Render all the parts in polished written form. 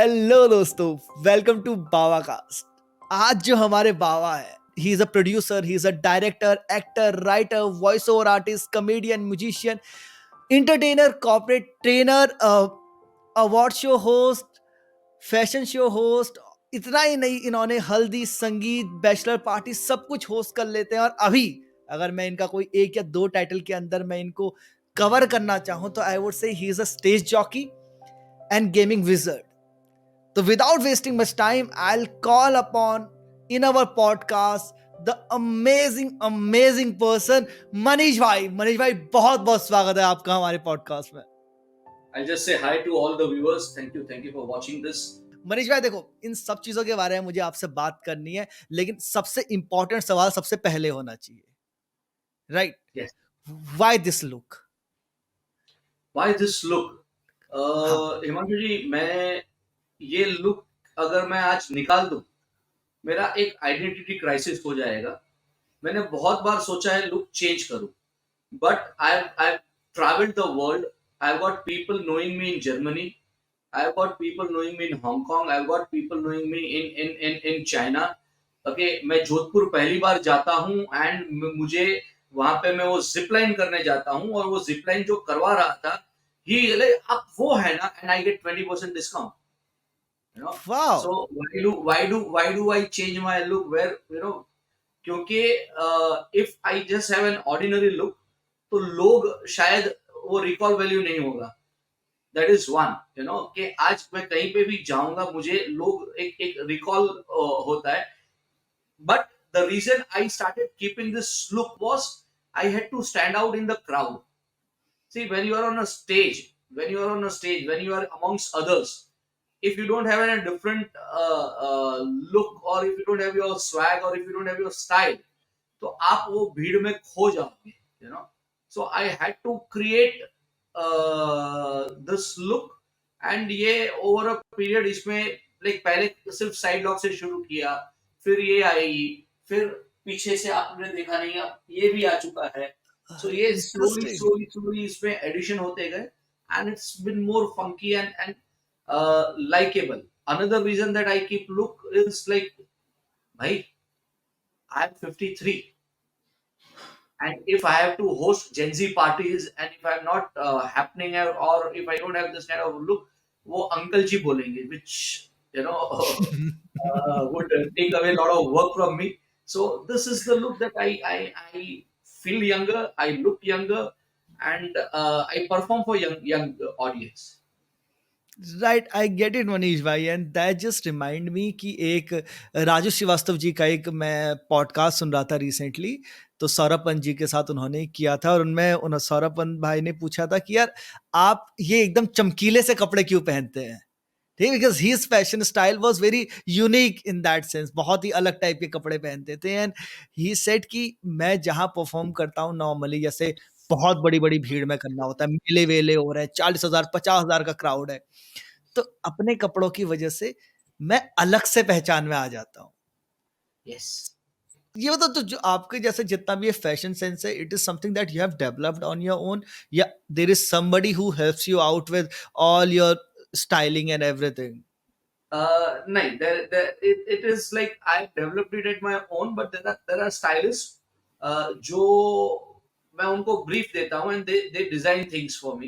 Hello दोस्तों, welcome to Baba cast. आज जो हमारे बाबा है, he is a producer, he is a director, actor, writer, voice over artist, comedian, musician, entertainer, corporate trainer, award show host, fashion show host. इतना ही नहीं, इन्होंने हल्दी, संगीत, बैचलर पार्टी सब कुछ होस्ट कर लेते हैं। और अभी अगर मैं इनका कोई एक या दो टाइटल के अंदर मैं इनको कवर करना चाहूं तो आई वुड से he is a stage jockey and gaming wizard. So, without wasting much time, I'll call upon in our podcast the amazing person Manish भाई। मनीष भाई, बहुत बहुत स्वागत है आपका हमारे पॉडकास्ट में। I'll just say hi to all the viewers. Thank you for watching this. Manish भाई देखो, इन सब चीजों के बारे में मुझे आपसे बात करनी है, लेकिन सबसे इंपॉर्टेंट सवाल सबसे पहले होना चाहिए, right? Yes. Why this look? Why this look? हाँ, हिमांशु जी, मैं ये लुक अगर मैं आज निकाल दूं, मेरा एक आइडेंटिटी क्राइसिस हो जाएगा। मैंने बहुत बार सोचा है लुक चेंज करूं, but I've traveled the world. I've got people knowing me in Germany. I've got people knowing me in Hong Kong. I've got people knowing me in China. Okay, मैं जोधपुर पहली बार जाता हूँ एंड मुझे वहां पे मैं वो जिप लाइन करने जाता हूँ और वो जिप लाइन जो करवा रहा था ही अब वो है ना and I get 20% discount, you know. Wow, so why do I change my look where you know, क्योंकि if I just have an ordinary look तो लोग शायद वो रिकॉल वैल्यू नहीं होगा। That is one, you know, कि आज मैं कहीं पे भी जाऊंगा मुझे लोग एक एक रिकॉल होता है। But the reason I started keeping this look was I had to stand out in the crowd. See, when you are on a stage, when you are amongst others, if you don't have a different look, or if you don't have your swag, or if you don't have your style, तो आप वो भीड़ में खो जाओगे, you know. So I had to create this look and ये over a period इसमें like पहले सिर्फ साइड लॉक से शुरू किया, फिर ये आई, फिर पीछे से आपने देखा नहीं, अब ये भी आ चुका है। सो ये स्लोली इंटरेस्टिंग। स्लोली स्लोली इसमें एडिशन होते गए and it's been more funky and likable. Another reason that I keep look is like, bhai, I'm 53. And if I have to host Gen Z parties and if I'm not happening, or if I don't have this kind of look, वो uncle जी बोलेंगे, which you know would take away a lot of work from me. So this is the look that I feel younger, I look younger, and I perform for young audience. Right, I get it Manish भाई, and that just remind me कि एक राजू श्रीवास्तव जी का एक मैं podcast सुन रहा था recently. तो सौरभ पंत जी के साथ उन्होंने किया था और उनमें उन सौरभ पंत भाई ने पूछा था कि यार, आप ये एकदम चमकीले से कपड़े क्यों पहनते हैं? ठीक, because his fashion style was very unique in that sense, बहुत ही अलग टाइप के कपड़े पहनते थे। एंड ही सेड कि मैं जहाँ परफॉर्म करता हूँ नॉर्मली, जैसे बहुत बड़ी बड़ी भीड़ में करना होता है, मेले वेले हो रहे हैं, 40,000 50,000 का क्राउड है, तो अपने कपड़ों की वजह से मैं अलग से पहचान में आ जाता हूँ। Yes. ये मतलब तो जो आपके जैसे जितना भी ये फैशन सेंस है, it is something that you have developed on your own, या there is somebody who helps you out with all your styling and everything? No, it is like I developed it at my own, but there are stylists जो मैं उनको brief देता हूँ and they design things for me,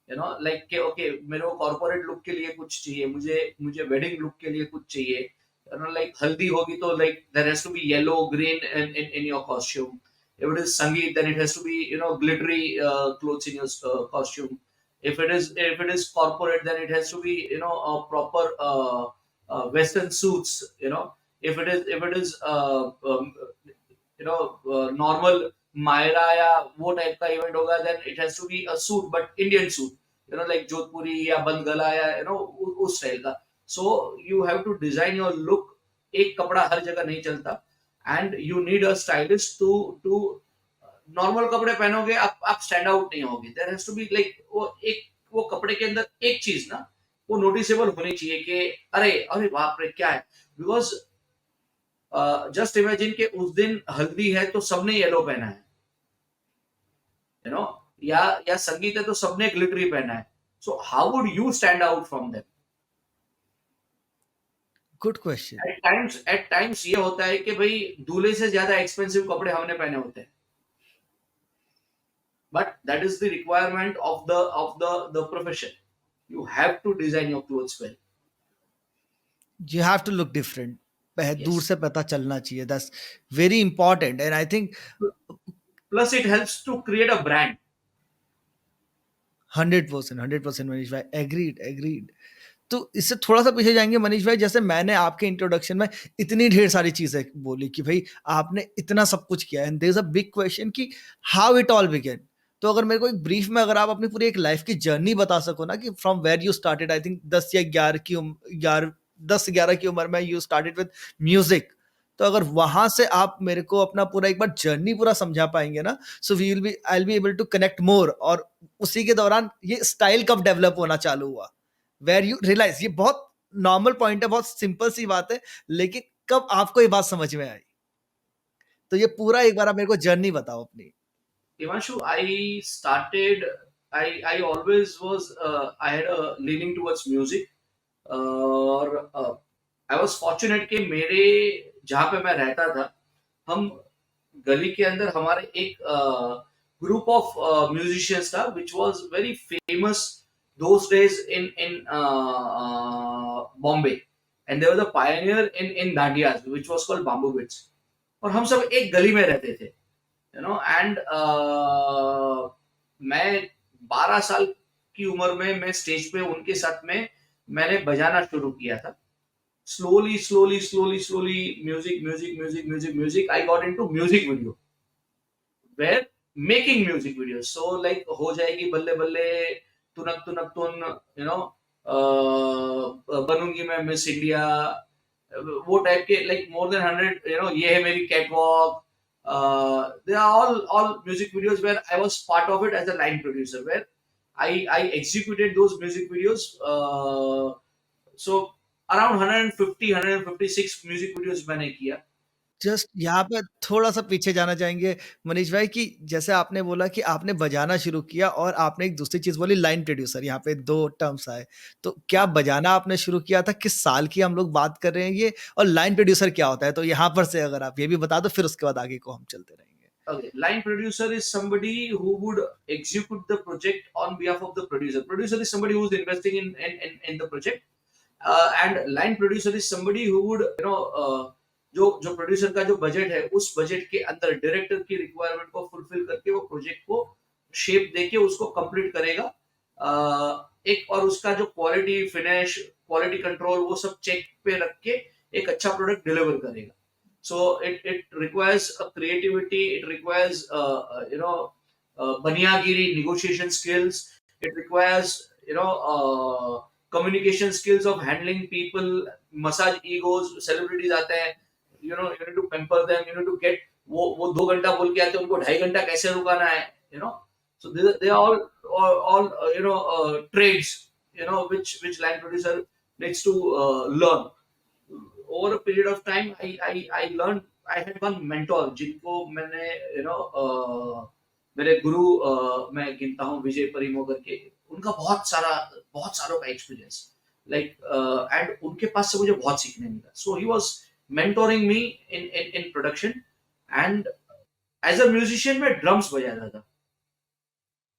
you know, like कि okay, मेरे को corporate look के लिए कुछ चाहिए, मुझे wedding look के लिए कुछ चाहिए, you know, like हल्दी होगी तो like there has to be yellow, green in your costume. If it is Sangeet, then it has to be, you know, glittery clothes in your costume. If it is corporate, then it has to be, you know, a proper western suits, you know. If it is you know, normal Myra या वो type का event होगा, then it has to be a suit, but Indian suit, you know, like जोधपुरी या बंद गला या you know उस style का. So you have to design your look. एक कपड़ा हर जगह नहीं चलता and you need a stylist to normal कपड़े पहनोगे आप स्टैंड आउट नहीं होगे. There has to be like वो कपड़े के अंदर एक चीज ना वो नोटिसेबल होनी चाहिए कि अरे अरे बाप रे क्या है. बिकॉज जस्ट इमेजिन के उस दिन हल्दी है तो सबने येलो पहना है, यू नो, या संगीत है तो सबने ग्लिटरी पहना है. So how would you stand out from them? Good question. At times ये होता है कि भाई दूल्हे से ज्यादा एक्सपेंसिव कपड़े हमने पहने होते हैं, but that is the requirement of the profession. You have to design your clothes well. You have to look different, दूर Yes. से पता चलना चाहिए, that's very important and I think Plus, it helps to create a brand. 100%, 100% Manish भाई, agreed agreed. तो इससे थोड़ा सा पीछे जाएंगे मनीष भाई, जैसे मैंने आपके इंट्रोडक्शन में इतनी ढेर सारी चीजें बोली कि भाई आपने इतना सब कुछ किया, and there is a big question कि हाउ इट ऑल बिगन। तो अगर मेरे को एक ब्रीफ में अगर आप अपनी पूरी एक लाइफ की जर्नी बता सको ना, कि from where you started, I think 10 या 11 की उम्र में यू स्टार्टेड विद म्यूजिक। तो अगर वहां से आप मेरे को अपना पूरा एक बार जर्नी पूरा समझा पाएंगे ना, so we will be I will be able to connect more. और उसी के दौरान ये स्टाइल कब डेवलप होना चालू हुआ, वेर यू रियलाइज, ये बहुत नॉर्मल पॉइंट है, बहुत सिंपल सी बात है, लेकिन कब आपको ये बात समझ में आई? तो ये पूरा एक बार आप मेरे को जर्नी बताओ अपनी। Ivanshu, I always was, I had a leaning towards music. और आई वॉज फॉर्चुनेट कि मेरे जहाँ पे मैं रहता था, हम गली के अंदर हमारे एक ग्रुप ऑफ म्यूजिशियंस था which was very famous those days in Bombay, and they were the pioneer in dandiyas which was called Bamboo Beats. और हम सब एक गली में रहते थे, यू नो, एंड मैं 12 साल की उम्र में मैं स्टेज पे उनके साथ में मैंने बजाना शुरू किया था। Slowly, music. I got into music video, where making music videos. So like हो जाएगी बल्ले बल्ले, तुनक तुनक तुन, you know, बनूंगी मैं मिस इंडिया, वो टाइप के, like more than 100, you know, ये है मेरी catwalk. They are all music videos where I was part of it as a line producer, where I executed those music videos. So around 150, 156 music videos मैंने किया. Just यहाँ पे थोड़ा सा पीछे जाना चाहेंगे मनीष भाई, कि जैसे आपने बोला कि आपने बजाना शुरू किया और आपने एक दूसरी चीज बोली, लाइन प्रोड्यूसर, यहाँ पे दो टर्म्स आए। तो क्या हाँ. बजाना आपने शुरू किया था, किस साल की हम लोग बात कर रहे हैं ये, और लाइन प्रोड्यूसर क्या होता है? तो यहाँ पर से अगर आप ये भी बता दो, फिर उसके बाद आगे को हम चलते रहेंगे। Okay. Line producer is somebody who would execute the project on behalf of the producer. Producer is somebody who's investing in the project. And line producer is somebody who would, you know, जो producer का जो budget है, उस budget के अंदर director की requirement को fulfil करके वो प्रोजेक्ट को शेप देके उसको कंप्लीट करेगा। एक और उसका जो क्वालिटी फिनिश, क्वालिटी कंट्रोल, वो सब चेक पे रख के एक अच्छा प्रोडक्ट डिलीवर करेगा। So it requires a creativity, it requires baniyagiri, negotiation skills, it requires, you know, communication skills of handling people, massage egos, celebrities आते हैं, you know, you need to pamper them, you need to get, वो 2 घंटा बोल के आते हैं, उनको 2.5 घंटा कैसे रुकाना है, you know. So they are all trades, you know, which line producer needs to learn. Over a period of time, I learned. I had one mentor जिनको मैंने, you know, मेरे गुरु मैं गिनता हूँ, विजय परिमो करके। उनका बहुत सारों का एक्सपीरियंस, लाइक, एंड उनके पास से मुझे बहुत सीखने मिला। So he was mentoring me in production, and as a musician मैं ड्रम्स बजाता था।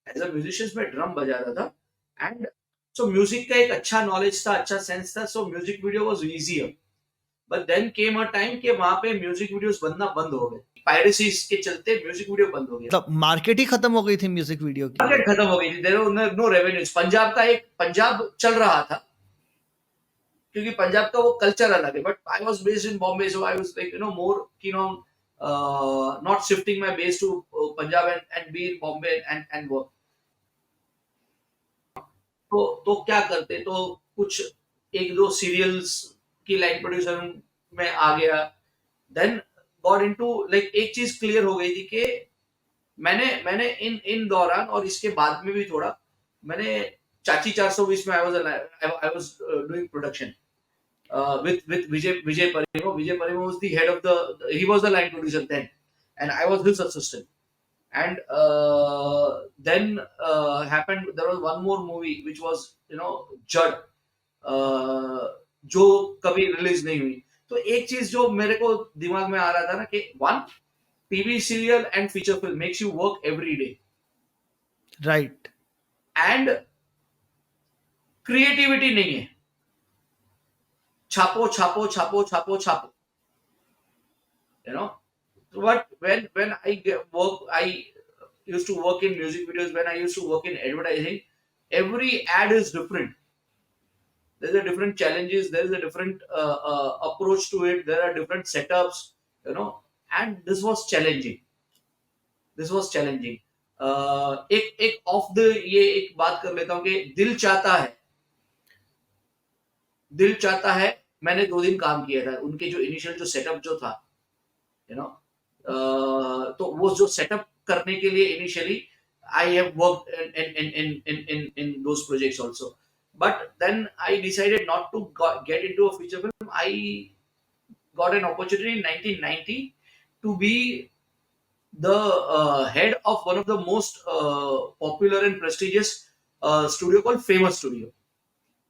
एज अ म्यूजिशियन मैं ड्रम बजाता था, एंड सो म्यूजिक का एक अच्छा नॉलेज था, अच्छा सेंस था। So music video was easier, but then came a time कि वहां पे म्यूजिक वीडियोस बनना बंद हो गए, पायरेसी के चलते म्यूजिक वीडियो बंद हो गया। मतलब मार्केट ही खत्म हो गई थी म्यूजिक वीडियो की। मार्केट खत्म हो गई थी, there was no revenues. Punjab चल रहा था, क्योंकि पंजाब का वो कल्चर अलग है, but I was based in Bombay, so I was like, you know, more keen on not shifting my base to Punjab and be in Bombay and work. तो क्या करते, तो कुछ एक दो सीरियल्स की लाइन प्रोड्यूसर में आ गया। देन गॉट इनटू, लाइक, एक चीज क्लियर हो गई थी कि मैंने इन इन दौरान और इसके बाद में भी थोड़ा, मैंने चाची 420 में I was doing production with Vijay Parimo was the head of he was the line producer then, and I was his assistant. And then happened, there was one more movie which was, you know, Judd. uh, जो कभी release नहीं हुई। तो एक चीज जो मेरे को दिमाग में आ रहा था ना कि one, TV serial and feature film makes you work every day, right. And creativity नहीं है, छापो छापो छापो छापो छापो, you know. But when I work, I used to work in music videos, when I used to work in advertising, every ad is different. There's a different challenges, there's a different approach to it, there are different setups, you know. And this was challenging, this was challenging. एक एक of the, ये एक बात कर लेता हूँ कि दिल चाहता है, मैंने 2 दिन काम किया था उनके जो इनिशियल जो सेटअप जो था, यू नो। तो वो जो सेटअप करने के लिए initially I have work in those projects also, but then I decided not to get into a feature film. I got an opportunity in 1990 to be the head of one of the most popular and prestigious studio called Famous Studio.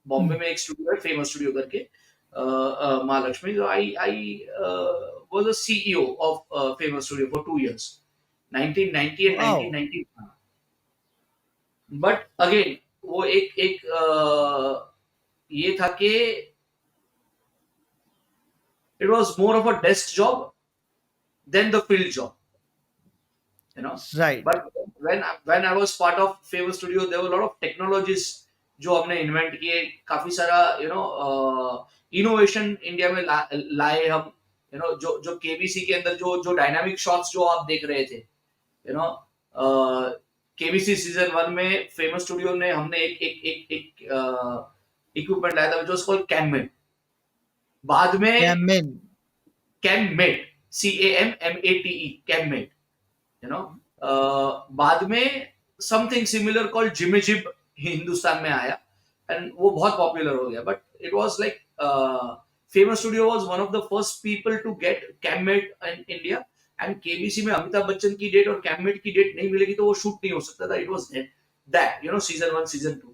Bombay में एक studio है famous studio करके, Mahalakshmi. So I was a CEO of famous studio for 2 years, 1990 and wow. 1991. But again वो एक ये था कि it was more of a desk job than the field job, you know. Right. But when I was part of famous studio, there were a lot of technologies जो हमने invent किए, काफी सारा इनोवेशन इंडिया में लाए हम, जो जो केबीसी के अंदर जो जो डायनामिक शॉट्स जो आप देख रहे थे, यू नो, केबीसी सीजन 1 में फेमस स्टूडियो ने हमने एक एक एक एक इक्विपमेंट लाया था जो कॉल्ड कैममेट। बाद में कैमेन। Cammate, CAMMATE, Cammate, you know. बाद में something similar called Jimmy Jib Hindustan में आया, एंड वो बहुत पॉपुलर हो गया। But it was like famous studio was one of the first people to get Cammate in India, and KBC में अमिताभ बच्चन की डेट और कैममेट की डेट नहीं मिलेगी तो वो शूट नहीं हो सकता था। It was that, season 1 season 2।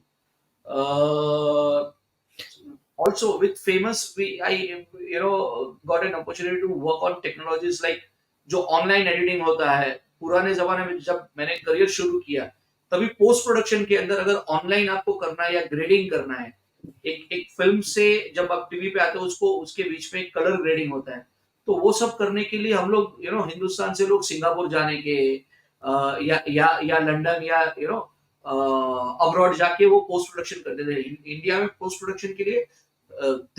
Also with famous, I got an opportunity to work on technologies like जो ऑनलाइन एडिटिंग होता है। पुराने जमाने में जब मैंने करियर शुरू किया, तभी पोस्ट प्रोडक्शन के अंदर अगर ऑनलाइन आपको करना है या ग्रेडिंग करना है, एक एक फिल्म से जब आप टीवी पे आते हो उसको उसके बीच में कलर ग्रेडिंग होता है, तो वो सब करने के लिए हम लोग हिंदुस्तान से लोग सिंगापुर जाने के, या लंदन, या अब्रॉड जाके वो पोस्ट प्रोडक्शन करते थे। इंडिया में पोस्ट प्रोडक्शन के लिए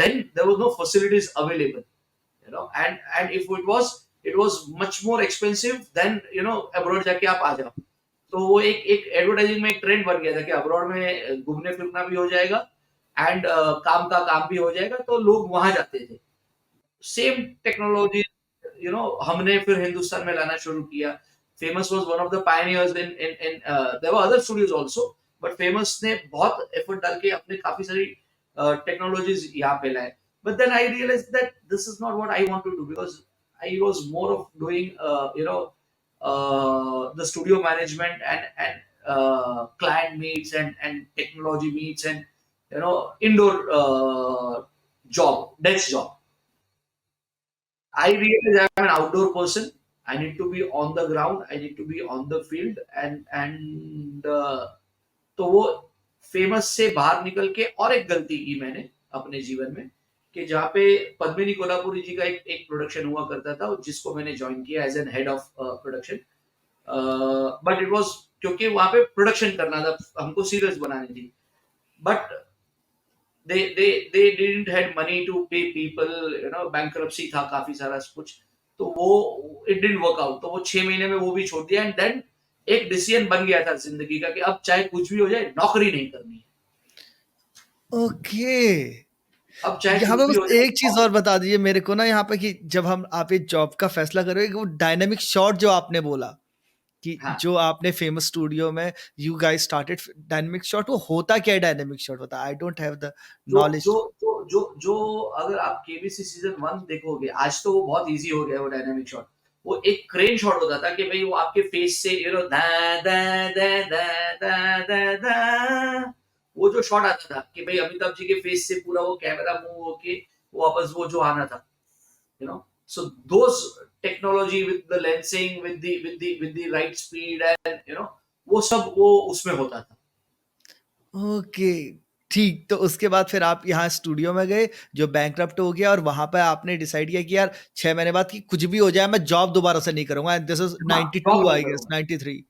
then there was no facilities available, and if it was much more expensive than abroad जाके आप आ जाओ। तो वो एक एक एडवर्टाइजिंग में एक ट्रेंड बन गया था कि अब्रॉड में घूमने फिरना भी हो जाएगा एंड काम का काम भी हो जाएगा, तो लोग वहां जाते थे। सेम टेक्नोलॉजी हमने फिर हिंदुस्तान में लाना शुरू किया। Famous was one of the pioneers in there were other studios also, but Famous ने बहुत एफर्ट डाल के अपने काफी सारी टेक्नोलॉजीज यहाँ पे लाए। But then I realise that this is not what I want to do, because I was more of doing the studio management and client meets and technology meets and indoor job, desk job. I realize I'm an outdoor person. I need to be on the ground. I need to be on the field, and तो वो famous से बाहर निकल के और एक गलती की मैंने अपने जीवन में, कि जहाँ पे पद्मिनी कोल्हापुरी जी का एक प्रोडक्शन हुआ करता था जिसको मैंने ज्वाइन किया as an head of production. But it was क्योंकि वहां पे प्रोडक्शन करना था, हमको सीरियल्स बनानी थी, but they didn't had money to pay people, bankruptcy था काफी सारा कुछ, तो वो it didn't work out। तो वो 6 महीने में वो भी छोड़ दिया, एंड देन एक डिसीजन बन गया था जिंदगी का कि अब चाहे कुछ भी हो जाए नौकरी नहीं करनी है। ओके। अब चाहे यहाँ कुछ पे भी बस हो जाए। एक चीज और बता दीजिए मेरे को ना यहाँ पे, कि जब हम आप एक जॉब का फैसला करोगे, वो डायनामिक शॉट जो आपने बोला कि हाँ, जो आपने फेमस स्टूडियो में you guys started dynamic shot, वो होता क्या है डायनामिक शॉट? होता आई डोंट हैव द जो जो नॉलेज। जो जो जो अगर आप केबीसी सीजन 1 देखोगे, आज तो वो बहुत इजी हो गया है वो डायनामिक शॉट। वो एक क्रेन शॉट होता था कि भाई वो आपके फेस से दा दा दा दा दा दा दा वो जो शॉट आता था कि भाई अमिताभ जी के फेस से पूरा वो कैमरा मूव होके वो वापस वो जो आना था, you know. So those technology with the lensing, with the right speed, and वो सब वो उसमें होता था. ओके, ठीक। तो उसके बाद फिर आप यहाँ स्टूडियो में गए, जो बैंकरप्ट हो गया, और वहाँ पे आपने डिसाइड किया कि यार 6 महीने बाद कि कुछ भी हो जाए, मैं जॉब दोबारा से नहीं करूँगा। एंड दिस इज़ हाँ, जॉब 92 नहीं आई गेस, करूंगा. 93,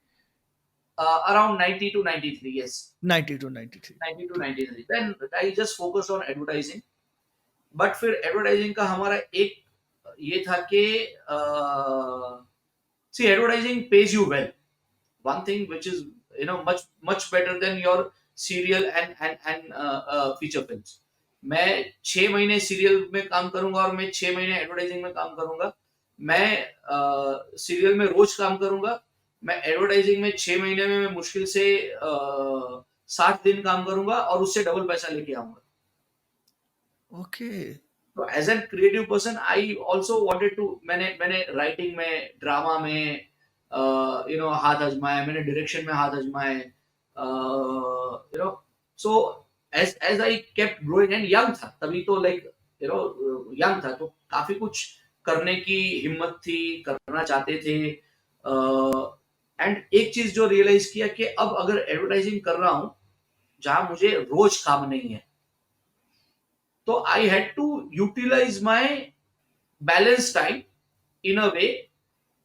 Around 90 to 93, yes. 92, 93, 90 to ठीक। 93. Then I just focused on advertising. But फिर एडवर्टाइजिंग का हमारा एक ये था कि सी advertising pays you well. One thing which is much better than your serial and feature films. मैं 6 महीने सीरियल में काम करूंगा और मैं 6 महीने एडवर्टाइजिंग में काम करूंगा. मैं सीरियल में रोज काम करूंगा. मैं एडवर्टाइजिंग में 6 महीने में मैं मुश्किल से 60 दिन काम करूंगा और उससे डबल पैसा लेके आऊंगा. ओके। तो as an creative person I also wanted to. मैंने मैंने राइटिंग में, ड्रामा में हाथ आजमाए. मैंने डायरेक्शन में हाथ आजमाए. So as I kept growing and young था तभी तो, लाइक यंग था तो काफी कुछ करने की हिम्मत थी, करना चाहते थे. एंड एक चीज जो रियलाइज किया कि अब अगर एडवर्टाइजिंग कर रहा हूं जहां मुझे रोज काम नहीं है, तो I had to utilize my balance time in a way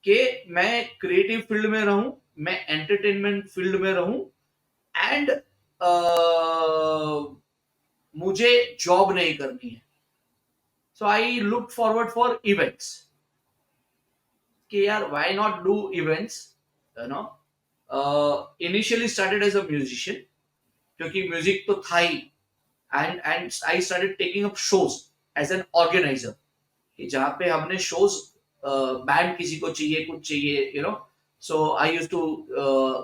कि मैं क्रिएटिव फील्ड में रहूं, मैं एंटरटेनमेंट फील्ड में रहूं, एंड मुझे जॉब नहीं करनी है. So I look forward for events कि यार why not do events, you know. Initially started as a musician क्योंकि म्यूजिक तो था ही. And I started taking up shows as an organizer कि जहाँ पे हमने शोज, बैंड किसी को चाहिए, कुछ चाहिए, so I use to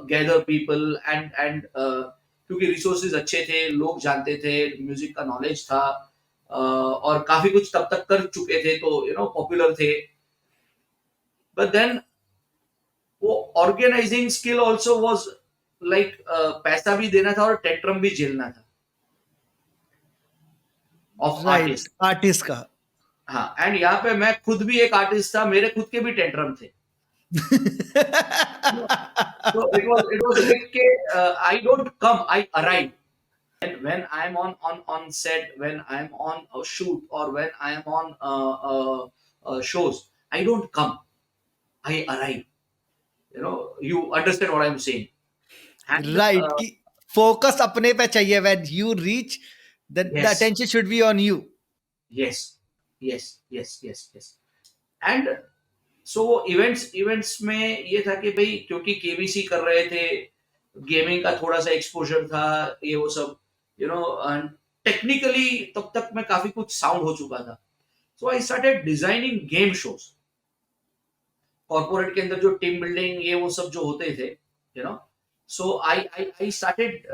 gather people and क्योंकि रिसोर्सेज अच्छे थे, लोग जानते थे, म्यूजिक का नॉलेज था, और काफी कुछ तब तक कर चुके थे तो पॉपुलर थे. बट देन वो organising skill also was like पैसा भी देना था और टेंट्रम भी झेलना था ऑफ राइट, आर्टिस्ट. आर्टिस्ट का। हाँ, एंड यहाँ पे मैं खुद भी एक आर्टिस्ट था, मेरे खुद के भी टेंट्रम थे. So it was like I don't come, I arrive. And when I'm on set, when I'm on a shoot, or when I'm on shows, I don't come, I arrive. You understand what I'm saying? And right, कि focus अपने पे चाहिए। When you reach, then the yes, attention should be on you. yes, yes, yes, yes, yes. And so events में ये था कि भाई क्योंकि केबीसी कर रहे थे, गेमिंग का थोड़ा सा एक्सपोजर था, ये वो सब, टेक्निकली तब तक मैं काफी कुछ साउंड हो चुका था. So I started designing game shows. Corporate के अंदर जो टीम बिल्डिंग ये वो सब जो होते थे, so I started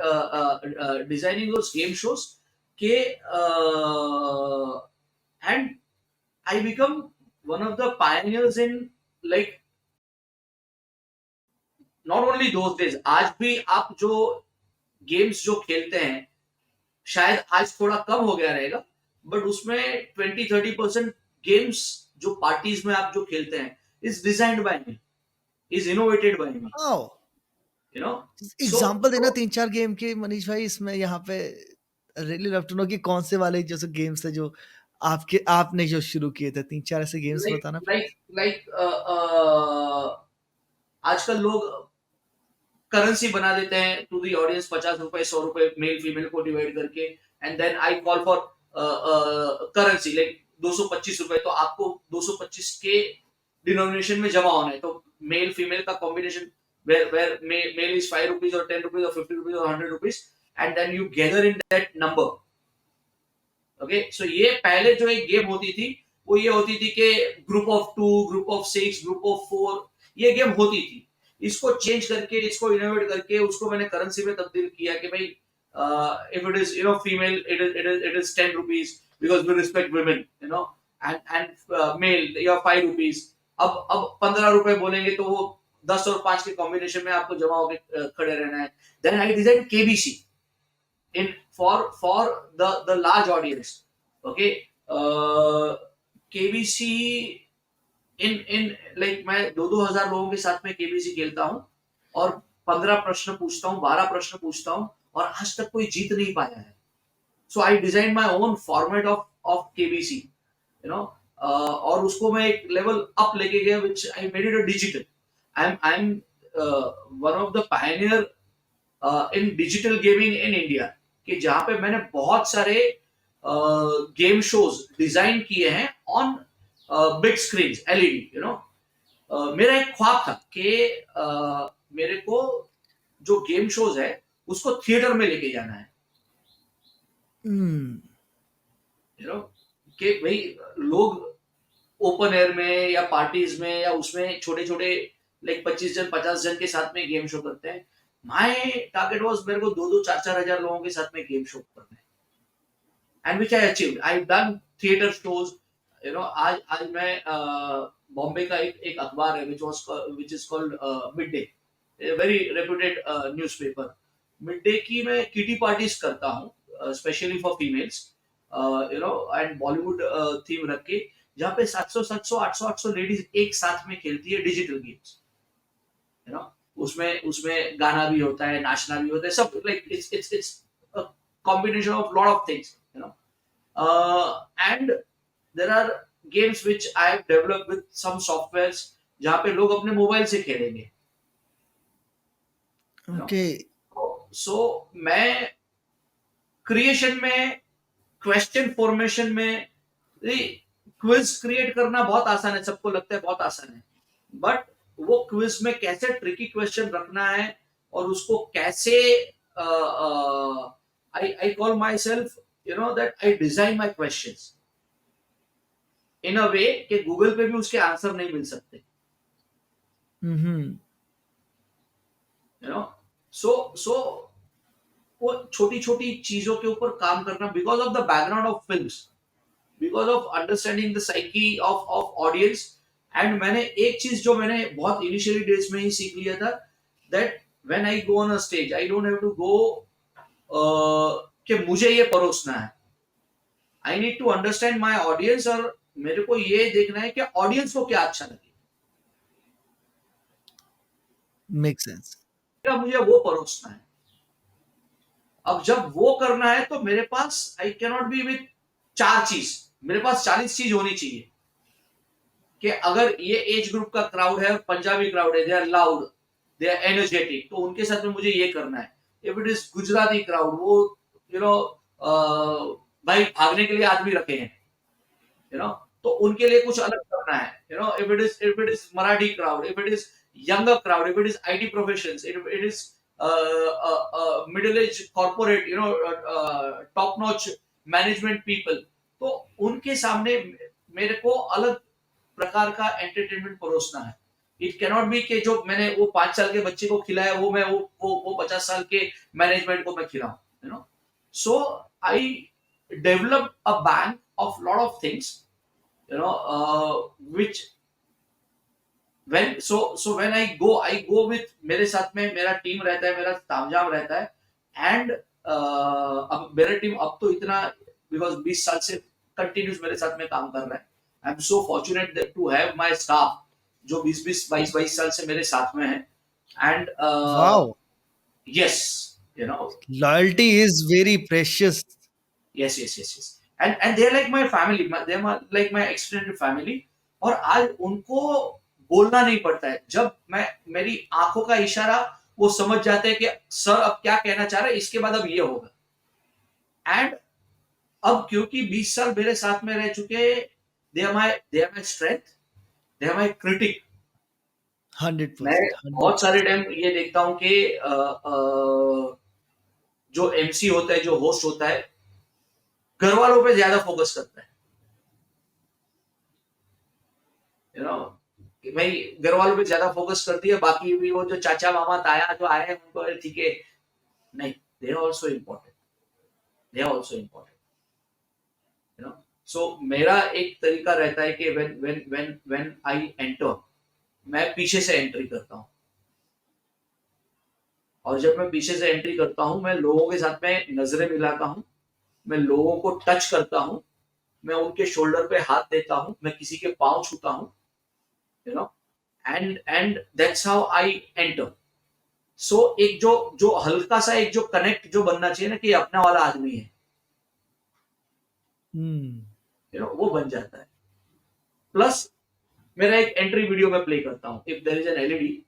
designing those game shows के. And I become one of the pioneers in, like, not only those days. आज भी आप जो गेम्स जो खेलते हैं, शायद आज थोड़ा कम हो गया रहेगा, बट उसमें 20-30% गेम्स जो पार्टीज में आप जो खेलते हैं is designed by me, is innovated by me, आओ, यू नो. सो एग्जांपल देना 3-4 गेम के मनीष भाई, इसमें यहाँ पे रियली लव टू नो कि कौन से वाले जैसे गेम्स थे जो आपने जो शुरू किए थे। 3-4 ऐसे गेम्स लाइक बताना लाइक प्लीज। लाइक आजकल लोग करेंसी बना देते हैं टू दी ऑडियंस, 50 रुपए 100 रुपए मेल फीमेल को डिवाइड करके, and then I call for currency like 225 रुपए. तो आपको 225 के डिनोमिनेशन में जमा होना है, तो मेल फीमेल का combination where male is 5 rupees or 10 rupees or 50 rupees or 100 rupees, and then you gather in that number. Okay, so ये पहले जो एक गेम होती थी वो ये होती थी कि group of 2, group of 6, group of 4, ये गेम होती थी. इसको चेंज करके, इसको इनोवेट करके, उसको मैंने करेंसी में तब्दील किया कि भाई if it is female, it is 10 rupees because we respect women, and male या 5 rupees. अब 15 रुपए बोलेंगे तो वो 10 और 5 के कॉम्बिनेशन में आपको जमा होकर खड़े रहना है. Then I design KBC in for the large audience. Okay, KBC in like मैं 2-2 हजार लोगों के साथ में केबीसी खेलता हूँ और 15 प्रश्न पूछता हूँ, 12 प्रश्न पूछता हूँ और आज तक कोई जीत नहीं पाया है. So I designed my own format of KBC, you know, और उसको मैं एक लेवल अप लेके गया, which I made it a digital. I'm one of the pioneer in digital gaming in India, कि जहाँ पे मैंने बहुत सारे गेम शोज डिजाइन किए हैं on big screen LED, you know. मेरा एक ख्वाब था कि मेरे को जो गेम शोज है उसको थिएटर में लेके जाना है, Hmm. यू नो, कि भाई लोग ओपन एयर में या पार्टीज में या उसमें छोटे छोटे लाइक 25 जन 50 जन के साथ में गेम शो करते हैं. माय टारगेट वाज मेरे को 2-2 4-4 हजार लोगों के साथ में गेम शो करना है, and which I achieved. I done theatre shows, you know. आज मैं बॉम्बे का एक अखबार है which is called mid day, very reputed newspaper. Mid day की मैं किटी पार्टीज करता हूँ specially for females, you know, and Bollywood theme रख के, जहाँ पे 700 800 लेडीज एक साथ में खेलती है डिजिटल गेम्स, यू नो. उसमें उसमें गाना भी होता है, नाचना भी होता है, सब like it's combination of lot of things, you know. And there are games which I have developed with some softwares जहाँ पे लोग अपने मोबाइल से खेलेंगे, यू नो. Okay. सो मैं क्रिएशन में, क्वेश्चन फॉर्मेशन में, क्विज क्रिएट करना बहुत आसान है, सबको लगता है बहुत आसान है, बट वो क्विज में कैसे ट्रिकी क्वेश्चन रखना है और उसको कैसे, I call myself, you know, that I design my questions in a way कि गूगल पे भी उसके आंसर नहीं मिल सकते, Mm-hmm. You know. सो वो छोटी छोटी चीजों के ऊपर काम करना, because of the background of films, because of understanding the psyche of audience. And मैंने एक चीज जो मैंने बहुत इनिशियली डेज में ही सीख लिया था, that when I go on a stage I don't have to go कि मुझे ये परोसना है. I need to understand my audience, और मेरे को ये देखना है कि ऑडियंस को क्या अच्छा लगे, Makes sense. क्या मुझे वो परोसना है. अब जब वो करना है तो मेरे पास I can not be with 4 चीज, मेरे पास 40 चीज होनी चाहिए. कि अगर ये एज ग्रुप का क्राउड है, पंजाबी क्राउड है, they are loud, they are energetic, तो उनके साथ में मुझे ये करना है. If it is Gujarati crowd, वो, यू नो, भाई भागने के लिए आदमी रखे हैं, यू नो, तो उनके लिए कुछ अलग करना है, you know. If it is Marathi crowd, if it is younger crowd, if it is IT professions, it is middle age corporate, you know, top notch management people, तो उनके सामने मेरे को अलग प्रकार का एंटरटेनमेंट परोसना है. इट कैनॉट बी कि जो मैंने वो 5 साल के बच्चे को खिलाया वो मैं वो 50 साल के मैनेजमेंट को मैं खिलाऊं, you know. So I develop a bank of lot of things, you know, which when I go with, मेरे साथ में मेरा टीम रहता है, मेरा तामझाम रहता है. एंड अब मेरा टीम अब तो इतना, बिकॉज 20 साल से कंटिन्यूस मेरे साथ में काम कर रहा है. I am so fortunate to have my staff जो 20 22 22 साल से मेरे साथ में है. And Wow. Yes, you know. Loyalty is very precious. Yes. And they're like my family. They're like my extended family. और आज उनको बोलना नहीं पड़ता है. जब मैं, मेरी आंखों का इशारा वो समझ जाते हैं कि सर अब क्या कहना चाह रहे हैं, इसके बाद अब ये होगा. एंड अब क्योंकि 20 साल मेरे साथ में रह चुके, they are my strength, they are my critic. मैं 100%. बहुत सारे 100%. टाइम ये देखता हूँ कि जो एमसी होता है, जो होस्ट होता है, घर वालों पे ज्यादा फोकस करता है, यू नो. कि भाई घर वालों पे ज्यादा फोकस करती है, बाकी भी वो जो चाचा मामा ताया जो आए हैं उनको अरे ठीक है. नहीं, they are also important, they are also important, you know. So मेरा एक तरीका रहता है कि व्हेन आई एंटर, मैं पीछे से एंट्री करता हूँ और जब मैं पीछे से एंट्री करता हूँ, मैं लोगों के साथ में नजरें मिलाता हूँ, मैं लोगों को टच करता हूँ, मैं उनके शोल्डर पे हाथ देता हूँ, मैं किसी के पाँव छूता हूँ, you know, and that's how I enter. So एक जो जो हल्का सा एक जो कनेक्ट जो बनना चाहिए ना कि ये अपना वाला आदमी है, हम्म. वो बन जाता है. प्लस मेरा एक एंट्री वीडियो में प्ले करता हूँ, if there is an LED,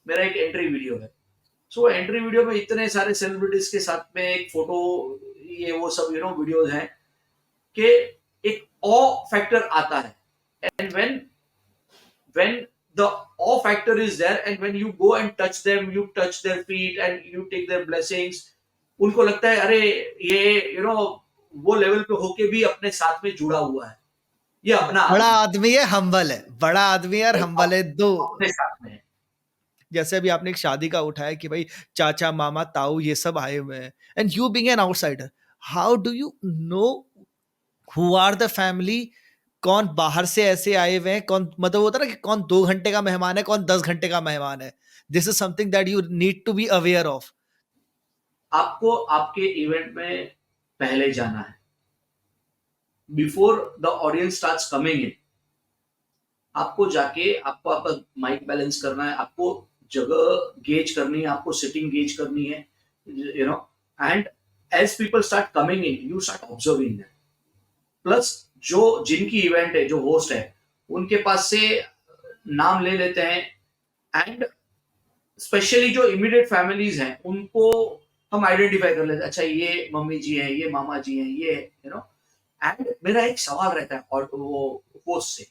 मेरा एक एंट्री वीडियो है. सो एंट्री वीडियो में इतने सारे सेलिब्रिटीज के साथ में एक फोटो, ये वो सब वीडियोज हैं कि एक ऑ फैक्टर आता है. And when the awe factor is there and when you go and touch them, you touch their feet and you take their blessings, उनको लगता है अरे ये वो लेवल पे होके भी अपने साथ में जुड़ा हुआ है, ये अपना बड़ा आदमी आदमी है, हम्बल है, बड़ा आदमी है और है, हम्बल है, दो. अपने साथ में है. जैसे अभी आपने एक शादी का उठाया कि भाई चाचा मामा ताऊ ये सब आए हुए हैं, and you being an outsider, how do you know who are the family? कौन बाहर से ऐसे आए हुए हैं, कौन मतलब होता है ना कि कौन 2 घंटे का मेहमान है, कौन 10 घंटे का मेहमान है. This is something that you need to be aware of. आपको आपके इवेंट में पहले जाना है, before the audience starts coming in. आपको जाके आपको आपका माइक बैलेंस करना है, आपको जगह गेज करनी है, आपको सिटिंग गेज करनी है, and as people start coming in you start observing them. Plus जो जिनकी इवेंट है, जो होस्ट है, उनके पास से नाम ले लेते हैं. एंड स्पेशली जो इमीडिएट फैमिलीज हैं उनको हम आइडेंटिफाई कर लेते हैं, अच्छा ये मम्मी जी हैं, ये मामा जी हैं, ये एंड मेरा एक सवाल रहता है और वो होस्ट से